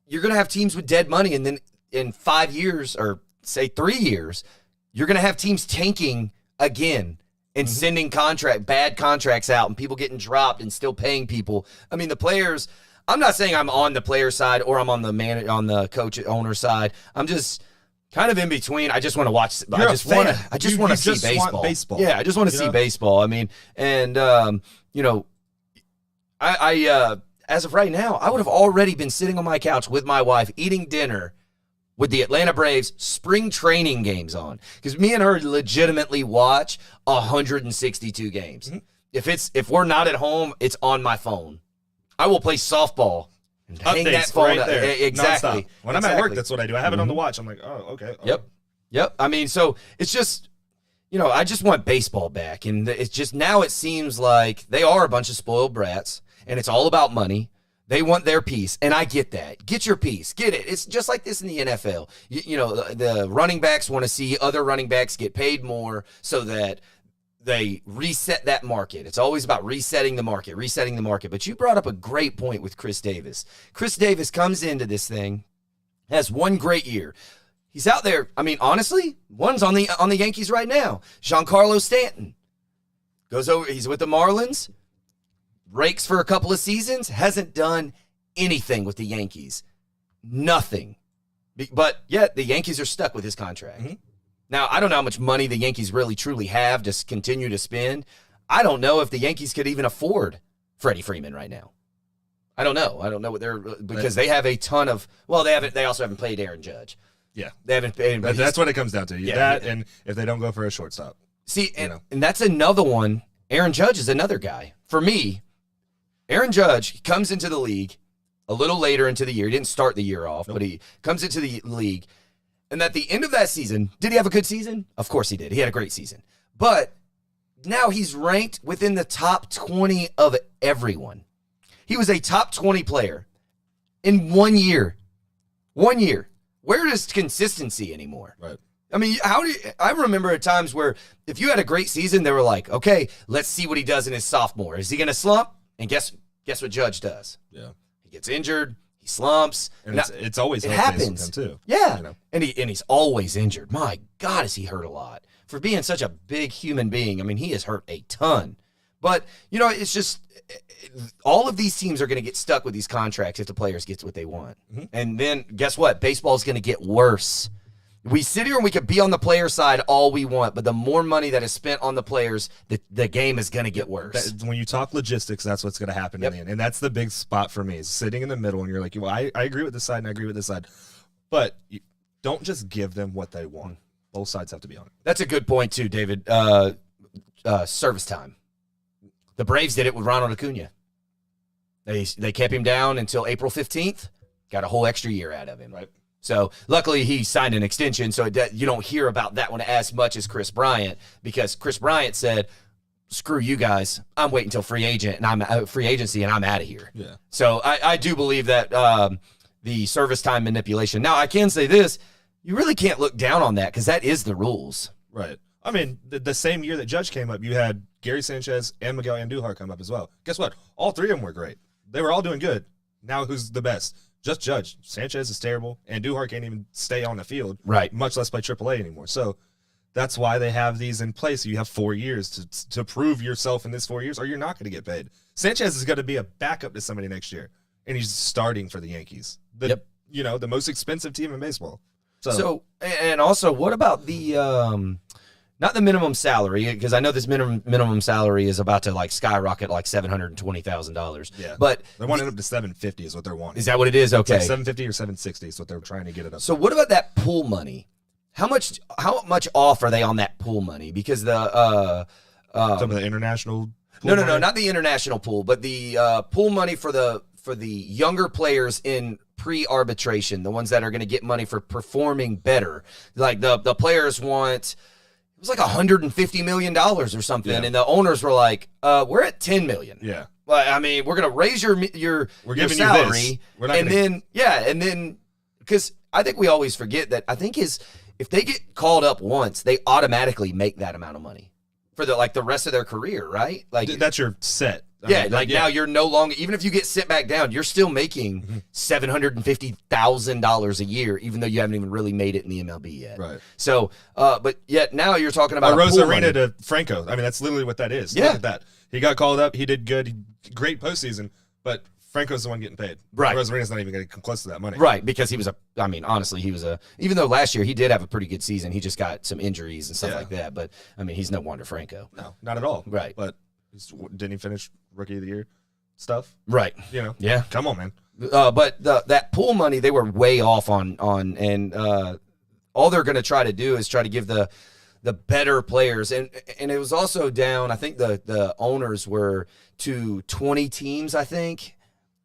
you're going to have teams with dead money, and then in 5 years or say 3 years, you're going to have teams tanking again and sending bad contracts out and people getting dropped and still paying people. I mean, the players, I'm not saying I'm on the player side or I'm on the coach owner side. I'm just kind of in between. I just want to watch. I just want to see baseball. Yeah, I just want to see baseball. I mean, and I as of right now, I would have already been sitting on my couch with my wife eating dinner with the Atlanta Braves spring training games on, because me and her legitimately watch 162 games. If we're not at home, it's on my phone. I will play softball and hang that phone right there. Exactly. Nonstop. When I'm at work, that's what I do. I have it on the watch. I'm like, oh, okay. Oh. Yep. I mean, so it's just, I just want baseball back. And it's just, now it seems like they are a bunch of spoiled brats, and it's all about money. They want their piece, and I get that. Get your piece. Get it. It's just like this in the NFL. The running backs want to see other running backs get paid more so that they reset that market. It's always about resetting the market. But you brought up a great point with Chris Davis. Chris Davis comes into this thing, has one great year. He's out there. I mean, honestly, one's on the Yankees right now. Giancarlo Stanton goes over. He's with the Marlins. Rakes for a couple of seasons. Hasn't done anything with the Yankees. Nothing. But yet the Yankees are stuck with his contract. Now, I don't know how much money the Yankees really truly have to continue to spend. I don't know if the Yankees could even afford Freddie Freeman right now. I don't know. I don't know what because they have a ton of, they also haven't played Aaron Judge. Yeah. They haven't paid him. That's what it comes down to. And if they don't go for a shortstop. See, and that's another one. Aaron Judge is another guy. For me, Aaron Judge comes into the league a little later into the year. He didn't start the year off, but he comes into the league. And at the end of that season, did he have a good season? Of course he did. He had a great season. But now he's ranked within the top 20 of everyone. He was a top 20 player in 1 year. 1 year. Where is consistency anymore? Right. I mean, I remember at times where if you had a great season, they were like, okay, let's see what he does in his sophomore. Is he going to slump? And guess what Judge does? Yeah. He gets injured. He slumps. And it's always it happens. With him too. Yeah. And he's always injured. My God, is he hurt a lot. For being such a big human being, I mean, he has hurt a ton. But, it's just all of these teams are going to get stuck with these contracts if the players get what they want. And then guess what? Baseball is going to get worse. We sit here and we could be on the player side all we want, but the more money that is spent on the players, the game is going to get worse. When you talk logistics, that's what's going to happen in the end. And that's the big spot for me, is sitting in the middle, and you're like, well, I agree with this side and I agree with this side. But don't just give them what they want. Both sides have to be on it. That's a good point too, David. Service time. The Braves did it with Ronald Acuna. They kept him down until April 15th, got a whole extra year out of him. Right. So luckily he signed an extension, so you don't hear about that one as much as Chris Bryant, because Chris Bryant said, "Screw you guys, I'm waiting until free agency, and I'm out of here." Yeah. So I do believe that the service time manipulation. Now I can say this: you really can't look down on that, because that is the rules. Right. I mean, the same year that Judge came up, you had Gary Sanchez and Miguel Andujar come up as well. Guess what? All three of them were great. They were all doing good. Now who's the best? Just Judge. Sanchez is terrible, and Andujar can't even stay on the field, right? Much less play AAA anymore. So that's why they have these in place. You have 4 years to prove yourself in this 4 years, or you're not going to get paid. Sanchez is going to be a backup to somebody next year, and he's starting for the Yankees. The most expensive team in baseball. So and also, what about the not the minimum salary, because I know this minimum salary is about to skyrocket $720,000. Yeah, but they're wanting it up to $750 is what they're wanting. Is that what it is? Okay, it's like $750 or $760 is what they're trying to get it up. So what about that pool money? How much off are they on that pool money? Because the some of the international pool no, money? not the international pool, but the pool money for the younger players in pre-arbitration, the ones that are going to get money for performing better. Like the players want. It was like $150 million or something, and the owners were like, "We're at $10 million." Yeah, Well, I mean, we're going to raise your We're giving salary, you this. We're not and gonna... then because I think we always forget that. I think if they get called up once, they automatically make that amount of money for the rest of their career, right? Like that's your set. Now you're no longer, even if you get sent back down, you're still making $750,000 a year, even though you haven't even really made it in the MLB yet. Right. So, but yet now you're talking about Rosarina to Franco. I mean, that's literally what that is. Yeah. Look at that. He got called up. He did good. Great postseason, but Franco's the one getting paid. Right. Rosarina's not even going to come close to that money. Right, because honestly, he was even though last year he did have a pretty good season, he just got some injuries and stuff like that. But, I mean, he's no Wander Franco. No, not at all. Right. But didn't he finish Rookie of the Year stuff? Right. Yeah. Come on, man. But that pool money, they were way off on and all they're going to try to do is try to give the better players, and it was also down, I think the owners were to 20 teams, I think,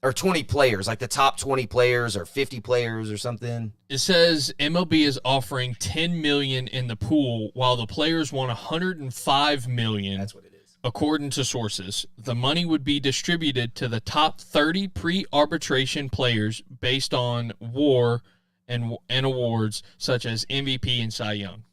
or 20 players, like the top 20 players or 50 players or something. It says MLB is offering $10 million in the pool while the players want $105 million. That's what it is. According to sources, the money would be distributed to the top 30 pre-arbitration players based on WAR and awards such as MVP and Cy Young.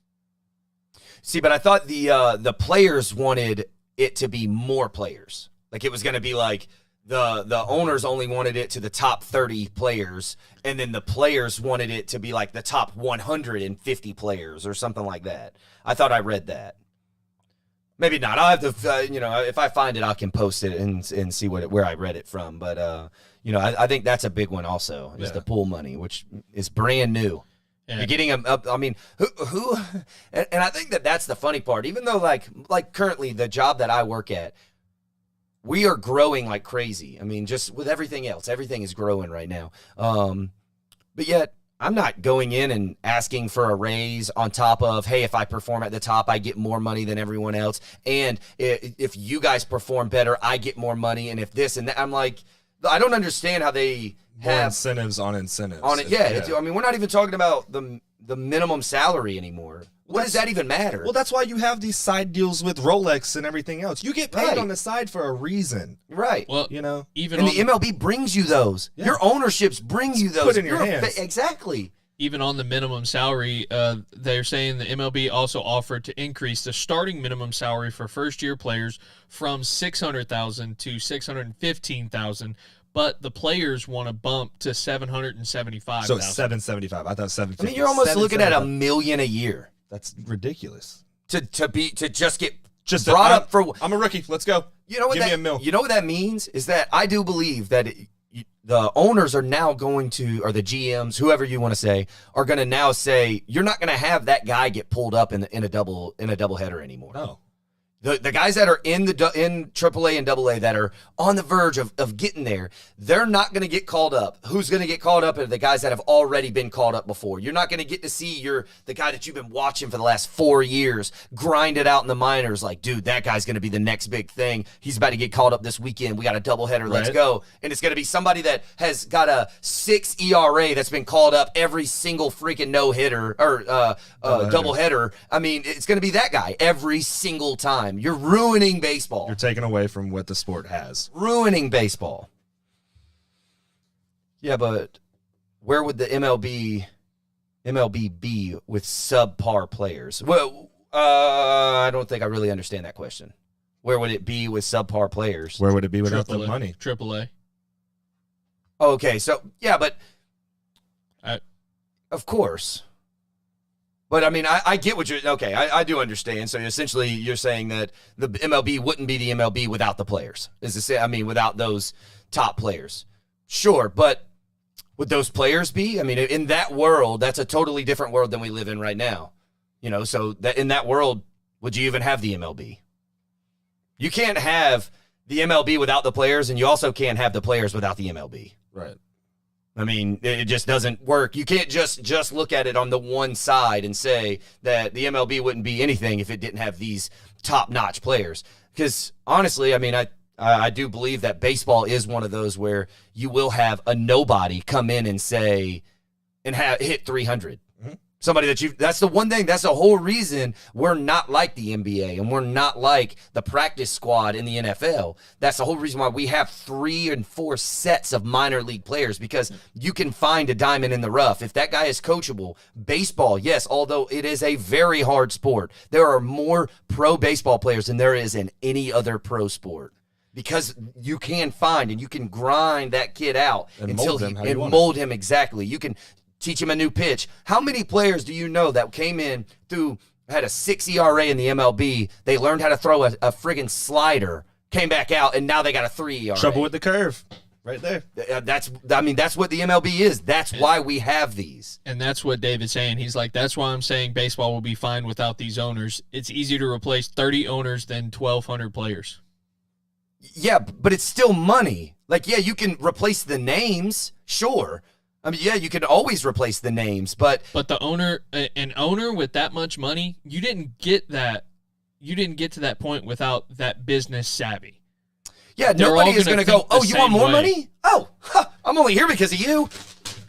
See, but I thought the players wanted it to be more players. Like it was going to be like the owners only wanted it to the top 30 players, and then the players wanted it to be like the top 150 players or something like that. I thought I read that. Maybe not. I'll have to, if I find it, I can post it and see where I read it from. But, I think that's a big one also, is the pool money, which is brand new. Yeah. You're getting them up. I mean, who and I think that's the funny part. Even though, like currently the job that I work at, we are growing like crazy. I mean, just with everything else, everything is growing right now. But yet, I'm not going in and asking for a raise on top of, hey, if I perform at the top, I get more money than everyone else. And if you guys perform better, I get more money. And if this and that, I'm like, I don't understand how they have incentives on incentives. On it, yeah. I mean, we're not even talking about the minimum salary anymore. What does that even matter? Well, that's why you have these side deals with Rolex and everything else. You get paid on the side for a reason. Right. Well, even the MLB brings you those. Yeah. Your ownerships bring you those. Put in your hands. Exactly. Even on the minimum salary, they're saying the MLB also offered to increase the starting minimum salary for first-year players from $600,000 to $615,000, but the players want to bump to $775,000. So $775. I thought $750. I mean, you're almost looking at $1 million a year. That's ridiculous. To just get brought up for. I'm a rookie. Let's go. You know what? Give me $1 million. You know what that means is that I do believe that the owners are now going to, or the GMs, whoever you want to say, are going to now say you're not going to have that guy get pulled up in a doubleheader anymore. No. The guys that are in AAA and AA that are on the verge of getting there, they're not going to get called up. Who's going to get called up are the guys that have already been called up before. You're not going to get to see the guy that you've been watching for the last 4 years grind it out in the minors. Like, dude, that guy's going to be the next big thing. He's about to get called up this weekend. We got a doubleheader. Let's go. And it's going to be somebody that has got a 6 ERA that's been called up every single freaking no-hitter or doubleheader. I mean, it's going to be that guy every single time. You're ruining baseball. You're taking away from what the sport has. Ruining baseball. Yeah, but where would the MLB be with subpar players? Well, I don't think I really understand that question. Where would it be with subpar players? Where would it be without the money? AAA. Okay, so yeah, but of course. But, I mean, I get what you're – okay, I do understand. So, essentially, you're saying that the MLB wouldn't be the MLB without the players. Without those top players. Sure, but would those players be? I mean, in that world, that's a totally different world than we live in right now. So that in that world, would you even have the MLB? You can't have the MLB without the players, and you also can't have the players without the MLB. Right. I mean, it just doesn't work. You can't just look at it on the one side and say that the MLB wouldn't be anything if it didn't have these top-notch players. Because, honestly, I mean, I do believe that baseball is one of those where you will have a nobody come in and say, and hit 300. Mm-hmm. Somebody that's the one thing, that's the whole reason we're not like the NBA and we're not like the practice squad in the NFL. That's the whole reason why we have 3 and 4 sets of minor league players, because you can find a diamond in the rough. If that guy is coachable, baseball, yes, although it is a very hard sport, there are more pro baseball players than there is in any other pro sport. Because you can find and you can grind that kid out And until mold him exactly. You can teach him a new pitch. How many players do you know that came in had a 6 ERA in the MLB, they learned how to throw a friggin' slider, came back out, and now they got a 3 ERA? Trouble with the curve. Right there. That's what the MLB is. That's why we have these. And that's what David's saying. He's like, that's why I'm saying baseball will be fine without these owners. It's easier to replace 30 owners than 1,200 players. Yeah, but it's still money. Like, yeah, you can replace the names, sure. I mean, yeah, you can always replace the names, but the owner, an owner with that much money, you didn't get that. You didn't get to that point without that business savvy. Yeah, nobody is going to go, oh, you want more money? Oh, I'm only here because of you.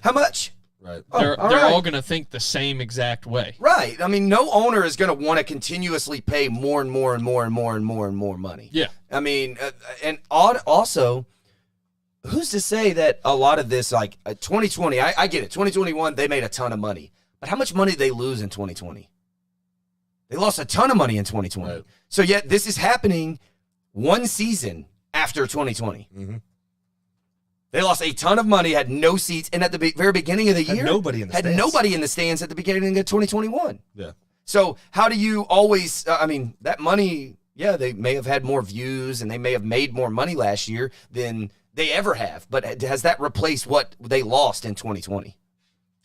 How much? Right. They're all going to think the same exact way. Right. I mean, no owner is going to want to continuously pay more and more and more and more and more and more money. Yeah. I mean, and also, who's to say that a lot of this, like 2020, I get it. 2021, they made a ton of money. But how much money did they lose in 2020? They lost a ton of money in 2020. Right. So yet this is happening one season after 2020. Mm-hmm. They lost a ton of money, had no seats, and at the very beginning of the year, nobody in the stands. Nobody in the stands at the beginning of 2021. Yeah. So how do you always? I mean, that money. Yeah, they may have had more views and they may have made more money last year than they ever have. But has that replaced what they lost in 2020?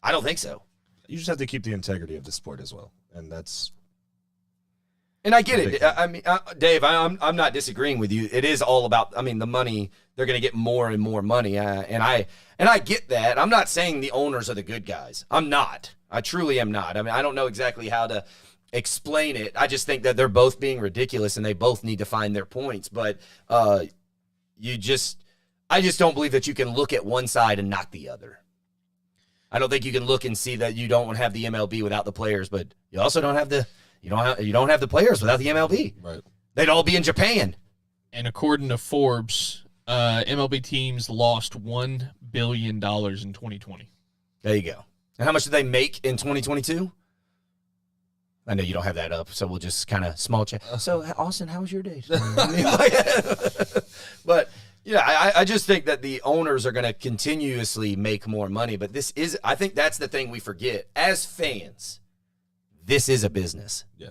I don't think so. You just have to keep the integrity of the sport as well, and that's. And I get it. I mean, Dave, I'm not disagreeing with you. It is all about, I mean, the money. They're going to get more and more money, and I get that. I'm not saying the owners are the good guys. I'm not. I truly am not. I mean, I don't know exactly how to explain it. I just think that they're both being ridiculous, and they both need to find their points. But I just don't believe that you can look at one side and not the other. I don't think you can look and see that you don't have the MLB without the players, but you also don't have the. You don't have the players without the MLB. Right. They'd all be in Japan. And according to Forbes, MLB teams lost $1 billion in 2020. There you go. And how much did they make in 2022? I know you don't have that up, so we'll just kind of small check. So, Austin, how was your day? But, yeah, I just think that the owners are going to continuously make more money. But I think that's the thing we forget. As fans, this is a business. Yeah.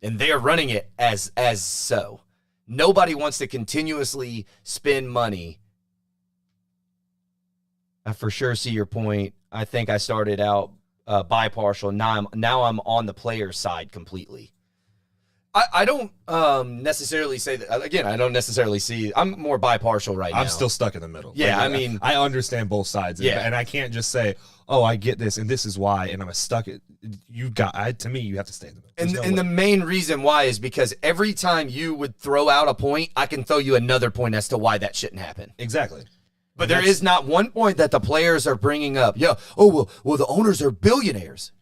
And they're running it as so. Nobody wants to continuously spend money. I for sure see your point. I think I started out bi-partial. Now I'm on the player's side completely. I don't necessarily say that. Again, I don't necessarily see. I'm more bi-partial right now. I'm still stuck in the middle. Yeah, like, I mean, I understand both sides. Yeah. And I can't just say, oh, I get this and this is why, and I'm stuck. To me, you have to stay in the middle. And the main reason why is because every time you would throw out a point, I can throw you another point as to why that shouldn't happen. Exactly. But there is not one point that the players are bringing up. Yeah. Oh, well, the owners are billionaires.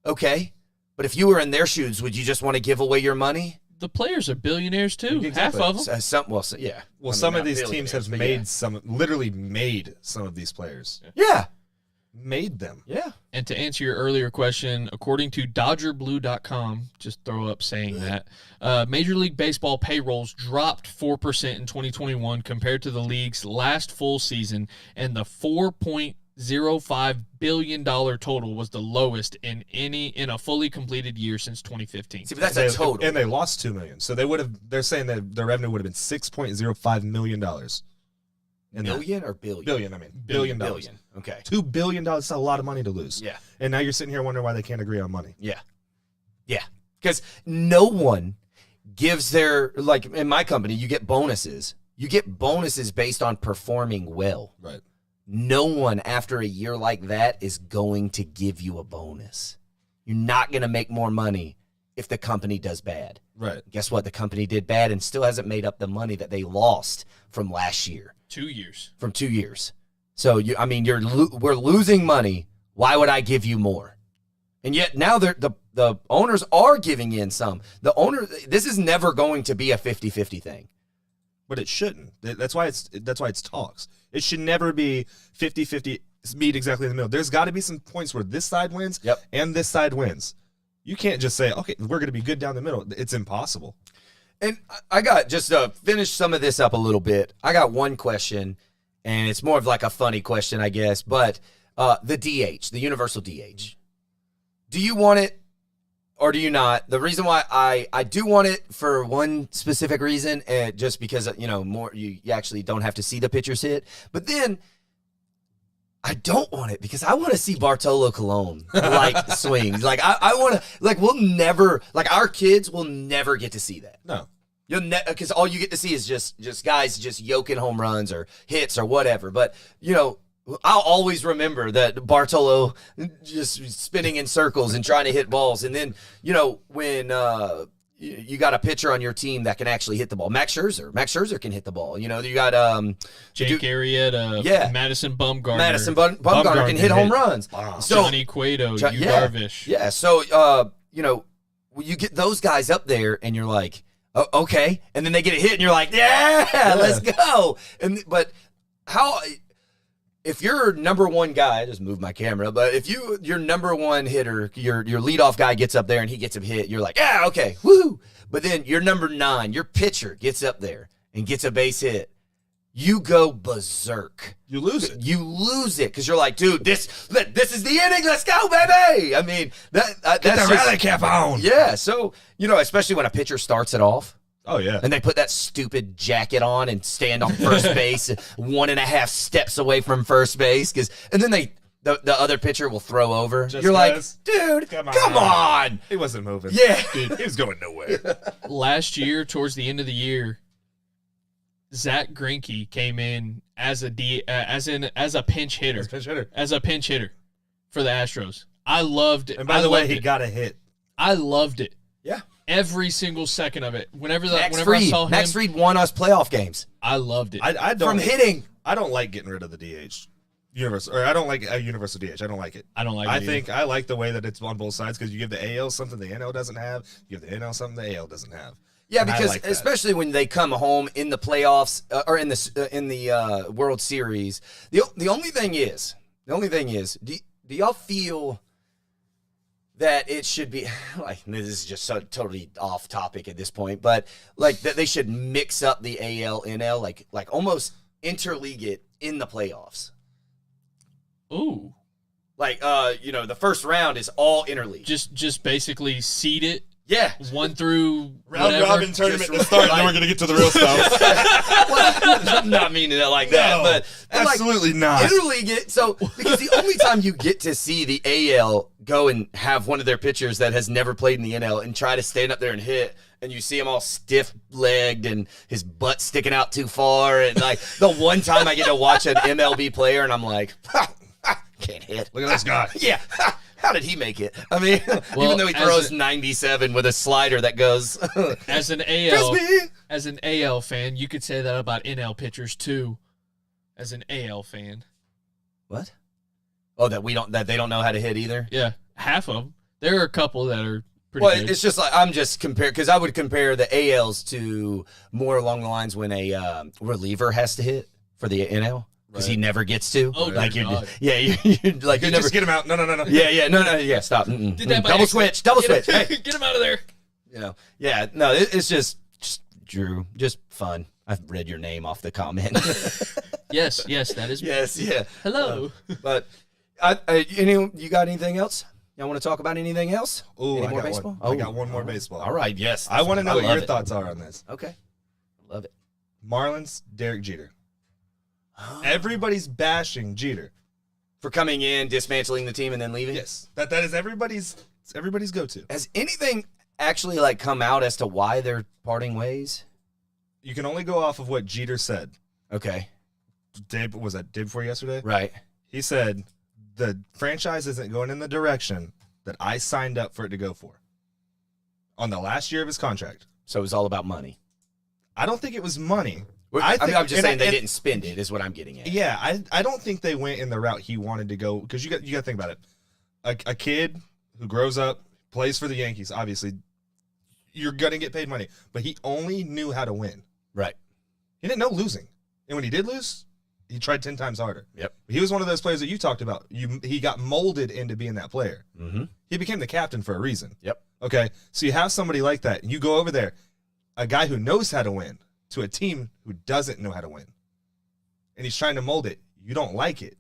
Okay. But if you were in their shoes, would you just want to give away your money? The players are billionaires too. Exactly. Half of them. Yeah. Well, some of these teams have literally made some of these players. Yeah. Made them. Yeah. And to answer your earlier question, according to DodgerBlue.com, just throw up saying that, Major League Baseball payrolls dropped 4% in 2021 compared to the league's last full season, and the $4.05 billion total was the lowest in a fully completed year since 2015. See, but that's a total. And they lost $2 million. So they're saying that their revenue would have been $6.05 million. Million or billion? Billion, I mean. Billion dollars. Billion. Okay. $2 billion, that's a lot of money to lose. Yeah. And now you're sitting here wondering why they can't agree on money. Yeah. Yeah. Because no one gives like in my company, you get bonuses. You get bonuses based on performing well. Right. No one after a year like that is going to give you a bonus. You're not going to make more money if the company does bad. Right. Guess what? The company did bad and still hasn't made up the money that they lost from last year. 2 years. From 2 years. So we're losing money. Why would I give you more? And yet now the owners are giving in some. This is never going to be a 50-50 thing. But it shouldn't. That's why it's talks. It should never be 50-50 meet exactly in the middle. There's got to be some points where this side wins and this side wins. You can't just say, okay, we're going to be good down the middle. It's impossible. And I got, just to finish some of this up a little bit, I got one question, and it's more of like a funny question, I guess, but the DH, the universal DH. Do you want it or do you not? The reason why I do want it for one specific reason, just because, more you actually don't have to see the pitchers hit. But then I don't want it because I want to see Bartolo Colon swings. Like I want to, we'll never, our kids will never get to see that. No. Because all you get to see is just guys just yoking home runs or hits or whatever. But, I'll always remember that Bartolo just spinning in circles and trying to hit balls. And then, when you got a pitcher on your team that can actually hit the ball. Max Scherzer can hit the ball. You got Jake Arrieta, Madison Bumgarner. Madison Bumgarner can hit home runs. Wow. So, Johnny Cueto, Yu Darvish. Yeah, so, you get those guys up there and you're like, oh, okay. And then they get a hit and you're like, yeah, let's go. But how... If your number one guy, I just moved my camera, but if your number one hitter, your leadoff guy gets up there and he gets a hit, you're like, yeah, okay, woo. But then your number 9, your pitcher gets up there and gets a base hit. You go berserk. You lose it. You lose it because you're like, dude, this is the inning. Let's go, baby. I mean, that's the rally cap on. Yeah, so, especially when a pitcher starts it off. Oh, yeah. And they put that stupid jacket on and stand on first base 1.5 steps away from first base. And then the other pitcher will throw over. You're like, dude, come on. He wasn't moving. Yeah. Dude, he was going nowhere. Last year, towards the end of the year, Zach Greinke came in as a pinch hitter. As a pinch hitter for the Astros. I loved it. And by the way, he got a hit. I loved it. Yeah. Every single second of it. Whenever I saw him, Max Fried won us playoff games. I loved it. I don't from hitting. I don't like getting rid of the DH. I don't like a universal DH. I don't like it. I don't like it. I think I like the way that it's on both sides because you give the AL something the NL doesn't have. You give the NL something the AL doesn't have. Yeah, because especially when they come home in the playoffs or in the World Series, the only thing is, do y'all feel that it should be this is just so totally off topic at this point, but that they should mix up the AL NL, like almost interleague it in the playoffs. Ooh. The first round is all interleague. Just basically seed it. Yeah. 1 through round robin tournament to start, and then we're going to get to the real stuff. Well, I'm not meaning it like that, but absolutely not. Interleague it, because the only time you get to see the AL go and have one of their pitchers that has never played in the NL and try to stand up there and hit, and you see him all stiff-legged and his butt sticking out too far, and the one time I get to watch an MLB player, and I'm like, can't hit. Look at this guy. Yeah. How did he make it? I mean, even though he throws 97 with a slider that goes. As an AL fan, you could say that about NL pitchers too. As an AL fan. What? Oh, that they don't know how to hit either? Yeah, half of them. There are a couple that are pretty good. It's just I'm just comparing, because I would compare the ALs to more along the lines when a reliever has to hit for the NL. Because he never gets to. Oh, like you're you never just get him out. No. Yeah, stop. Did that by double switch. Hey. Get him out of there. Yeah, no, it's just Drew, just fun. I've read your name off the comment. Yes, that is me. Yes, yeah. Hello. But you got anything else? Y'all want to talk about anything else? Oh, Any more baseball? I got one more baseball. All right, yes. I want to know what your thoughts are on this. Okay. Love it. Marlins, Derek Jeter. Everybody's bashing Jeter for coming in, dismantling the team, and then leaving. Yes, that is everybody's go-to. Has anything actually come out as to why they're parting ways? You can only go off of what Jeter said. Okay. Day before yesterday? Right. He said the franchise isn't going in the direction that I signed up for it to go for. On the last year of his contract. So it was all about money. I don't think it was money. I'm just saying they didn't spend it is what I'm getting at. Yeah, I don't think they went in the route he wanted to go, because you got to think about it. A kid who grows up, plays for the Yankees, obviously, you're going to get paid money. But he only knew how to win. Right. He didn't know losing. And when he did lose, he tried 10 times harder. Yep. He was one of those players that you talked about. He got molded into being that player. Mm-hmm. He became the captain for a reason. Yep. Okay, so you have somebody like that. And you go over there, a guy who knows how to win, to a team who doesn't know how to win. And he's trying to mold it. You don't like it.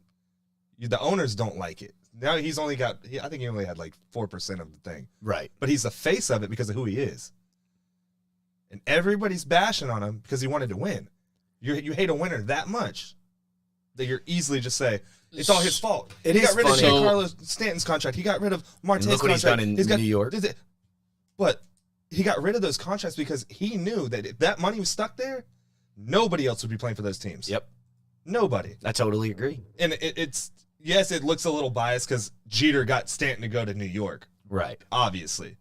The owners don't like it. Now he's only got, I think he only had like 4% of the thing. Right. But he's the face of it because of who he is. And everybody's bashing on him because he wanted to win. You hate a winner that much that you're easily just say, it's all his fault. He got rid funny. of Giancarlo Stanton's contract. He got rid of Martin's Look what he's contract. done in New York. But he got rid of those contracts because he knew that if that money was stuck there, nobody else would be playing for those teams. Yep. Nobody. I totally agree. And it's, yes, it looks a little biased because Jeter got Stanton to go to New York, Right. obviously.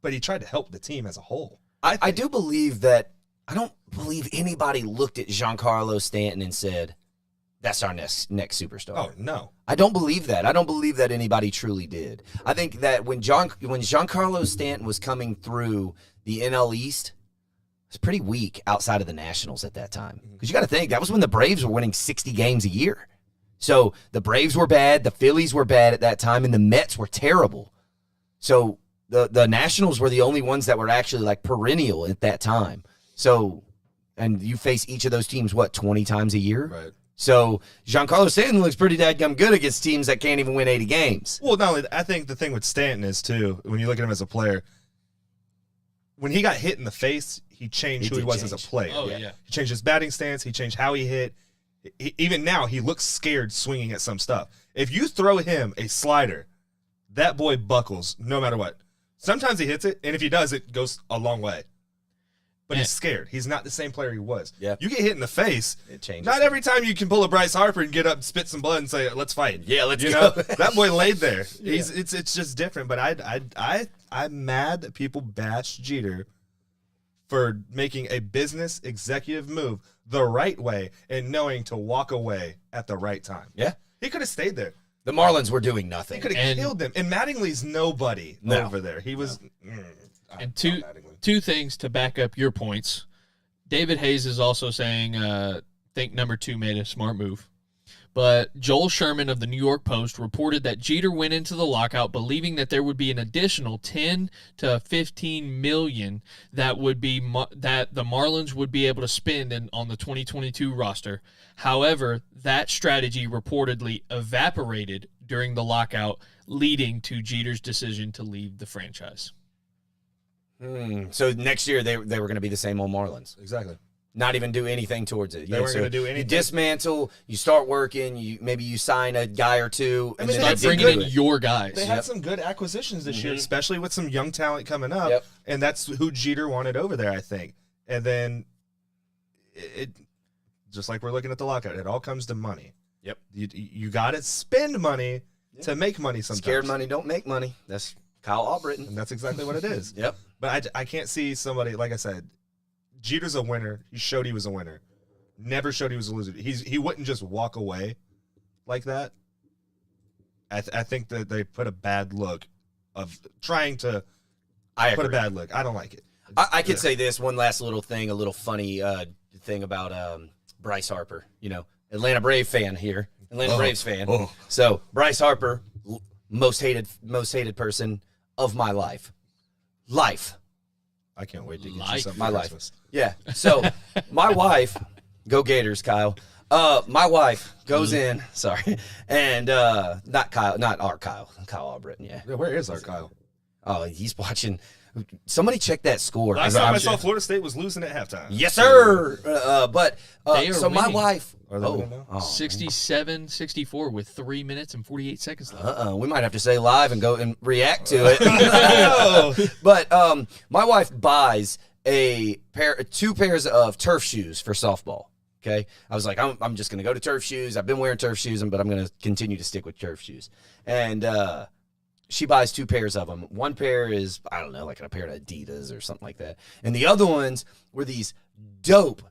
But he tried to help the team as a whole. I do believe that, I don't believe anybody looked at Giancarlo Stanton and said, that's our next superstar. Oh, no. I don't believe that. I don't believe that anybody truly did. I think that when Giancarlo Stanton was coming through the NL East, it was pretty weak outside of the Nationals at that time. Because you got to think, that was when the Braves were winning 60 games a year. So the Braves were bad, the Phillies were bad at that time, and the Mets were terrible. So the Nationals were the only ones that were actually like perennial at that time. So, and you face each of those teams, 20 times a year? Right. So Giancarlo Stanton looks pretty dadgum good against teams that can't even win 80 games. Well, not only, I think the thing with Stanton is, too, when you look at him as a player, when he got hit in the face, he changed who he was as a player. Oh, yeah. He changed his batting stance. He changed how he hit. Even now, he looks scared swinging at some stuff. If you throw him a slider, that boy buckles no matter what. Sometimes he hits it, and if he does, it goes a long way. But he's scared. He's not the same player he was. Yeah. You get hit in the face. It changes. Not every time you can pull a Bryce Harper and get up, spit some blood, and say, "Let's fight." Yeah, let's you go. know that boy laid there. It's just different. But I'm mad that people bash Jeter for making a business executive move the right way and knowing to walk away at the right time. Yeah. He could have stayed there. The Marlins were doing He nothing. could have And- killed them. And Mattingly's nobody No. over there. He was. And two things to back up your points. David Hayes is also saying, think number 2 made a smart move. But Joel Sherman of the New York Post reported that Jeter went into the lockout believing that there would be an additional 10 to 15 million that would be that the Marlins would be able to spend on the 2022 roster. However, that strategy reportedly evaporated during the lockout, leading to Jeter's decision to leave the franchise. So next year they were going to be the same old Marlins. Exactly. Not even do anything towards it. They weren't going to do anything. You dismantle, you start working, maybe you sign a guy or two, and mean, then they Start they bringing do in it. your guys. They had some good acquisitions this year, especially with some young talent coming up. Yep. And that's who Jeter wanted over there, I think. And then it just like we're looking at the lockout, it all comes to money. Yep. You got to spend money to make money sometimes. Scared money don't make money. That's Kyle Albritton. And that's exactly what it is. Yep. But I can't see somebody, like I said, Jeter's a winner. He showed he was a winner. Never showed he was a loser. He wouldn't just walk away like that. I think that they put a bad look of trying to I put a agree. bad look. I don't like it. I could say this one last little thing, a little funny thing about Bryce Harper. You know, Atlanta Brave fan here, Atlanta Braves fan. So Bryce Harper, most hated person of my life. I can't wait to get you Life. something My for life. Christmas. Yeah. So my wife, go Gators, Kyle. My wife goes in, sorry, and not Kyle, not our Kyle Albritton. Yeah. Yeah, where is our Kyle? Oh, he's watching. Somebody check that score. Last time I saw Florida State was losing at halftime. Yes, sir. But They are so my winning. wife. Are they winning now? 67-64 with 3 minutes and 48 seconds left. We might have to say live and go and react to it. But my wife buys two pairs of turf shoes for softball. Okay, I was like, I'm just gonna go to turf shoes. I've been wearing turf shoes, but I'm gonna continue to stick with turf shoes. And she buys 2 pairs of them. One pair is, I don't know, like a pair of Adidas or something like that. And the other ones were these dope,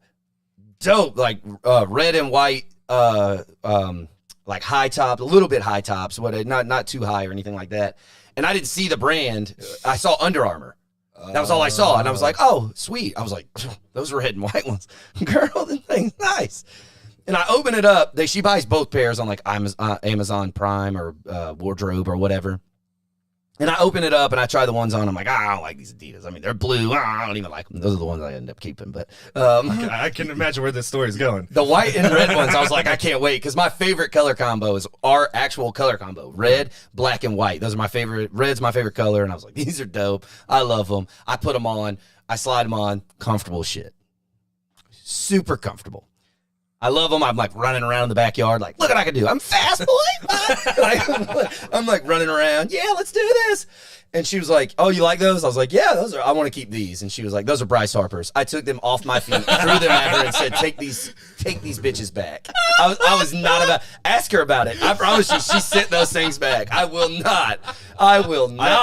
like red and white, like like high top, a little bit high tops, not too high or anything like that. And I didn't see the brand. I saw Under Armour. That was all I saw. And I was like, oh, sweet. I was like, those red and white ones. Girl, this thing's nice. And I open it up. She buys both pairs on like Amazon Prime or Wardrobe or whatever. And I open it up and I try the ones on. I'm like, I don't like these Adidas. I mean, they're blue. I don't even like them. Those are the ones I end up keeping. But I can imagine where this story's going. The white and red ones, I was like, I can't wait. Because my favorite color combo is our actual color combo. Red, black, and white. Those are my favorite. Red's my favorite color. And I was like, these are dope. I love them. I put them on. I slide them on. Comfortable shit. Super comfortable. I love them. I'm like running around in the backyard, like, look what I can do. I'm fast, boy. I'm like running around. Yeah, let's do this. And she was like, oh, you like those? I was like, yeah, I want to keep these. And she was like, those are Bryce Harper's. I took them off my feet, threw them at her, and said, take these bitches back. I was not about. Ask her about it. I promise you, she sent those things back. I will not. I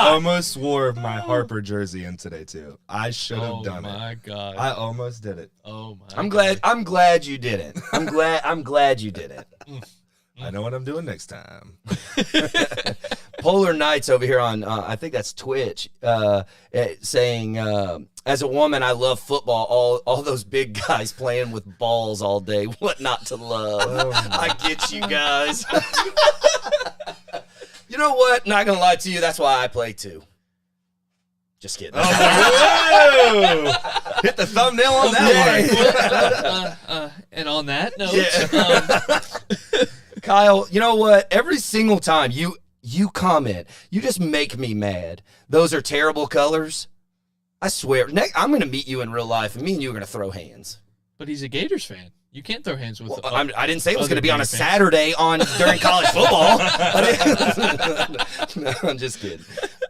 almost wore my Harper jersey in today too. I should have done it. Oh my God. I almost did it. Oh my. I'm glad you didn't. I'm glad you didn't. I know what I'm doing next time. Polar Knights over here on, I think that's Twitch, saying, as a woman, I love football. All those big guys playing with balls all day. What not to love? I get you guys. You know what? Not going to lie to you. That's why I play too. Just kidding. Whoa! Hit the thumbnail on that one. And on that note, Kyle, you know what? Every single time you comment, you just make me mad. Those are terrible colors. I swear. I'm going to meet you in real life, and me and you are going to throw hands. but he's a Gators fan. You can't throw hands with. I didn't say it was going to be on a Saturday during college football. No, I'm just kidding.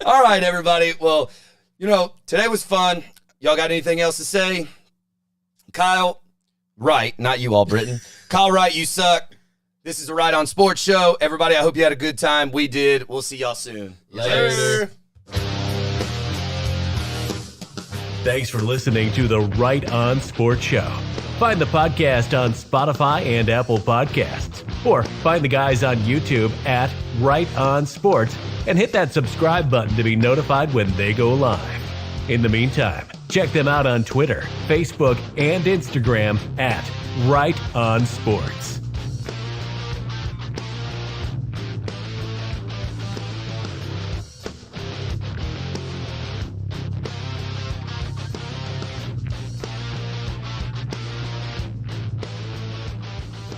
All right, everybody. Well, today was fun. Y'all got anything else to say? Kyle Wright, not you all, Britain. Kyle Wright, you suck. This is the Right On Sports Show. Everybody, I hope you had a good time. We did. We'll see y'all soon. Later. Thanks for listening to the Right On Sports Show. Find the podcast on Spotify and Apple Podcasts. Or find the guys on YouTube at Right On Sports and hit that subscribe button to be notified when they go live. In the meantime, check them out on Twitter, Facebook, and Instagram at Right On Sports.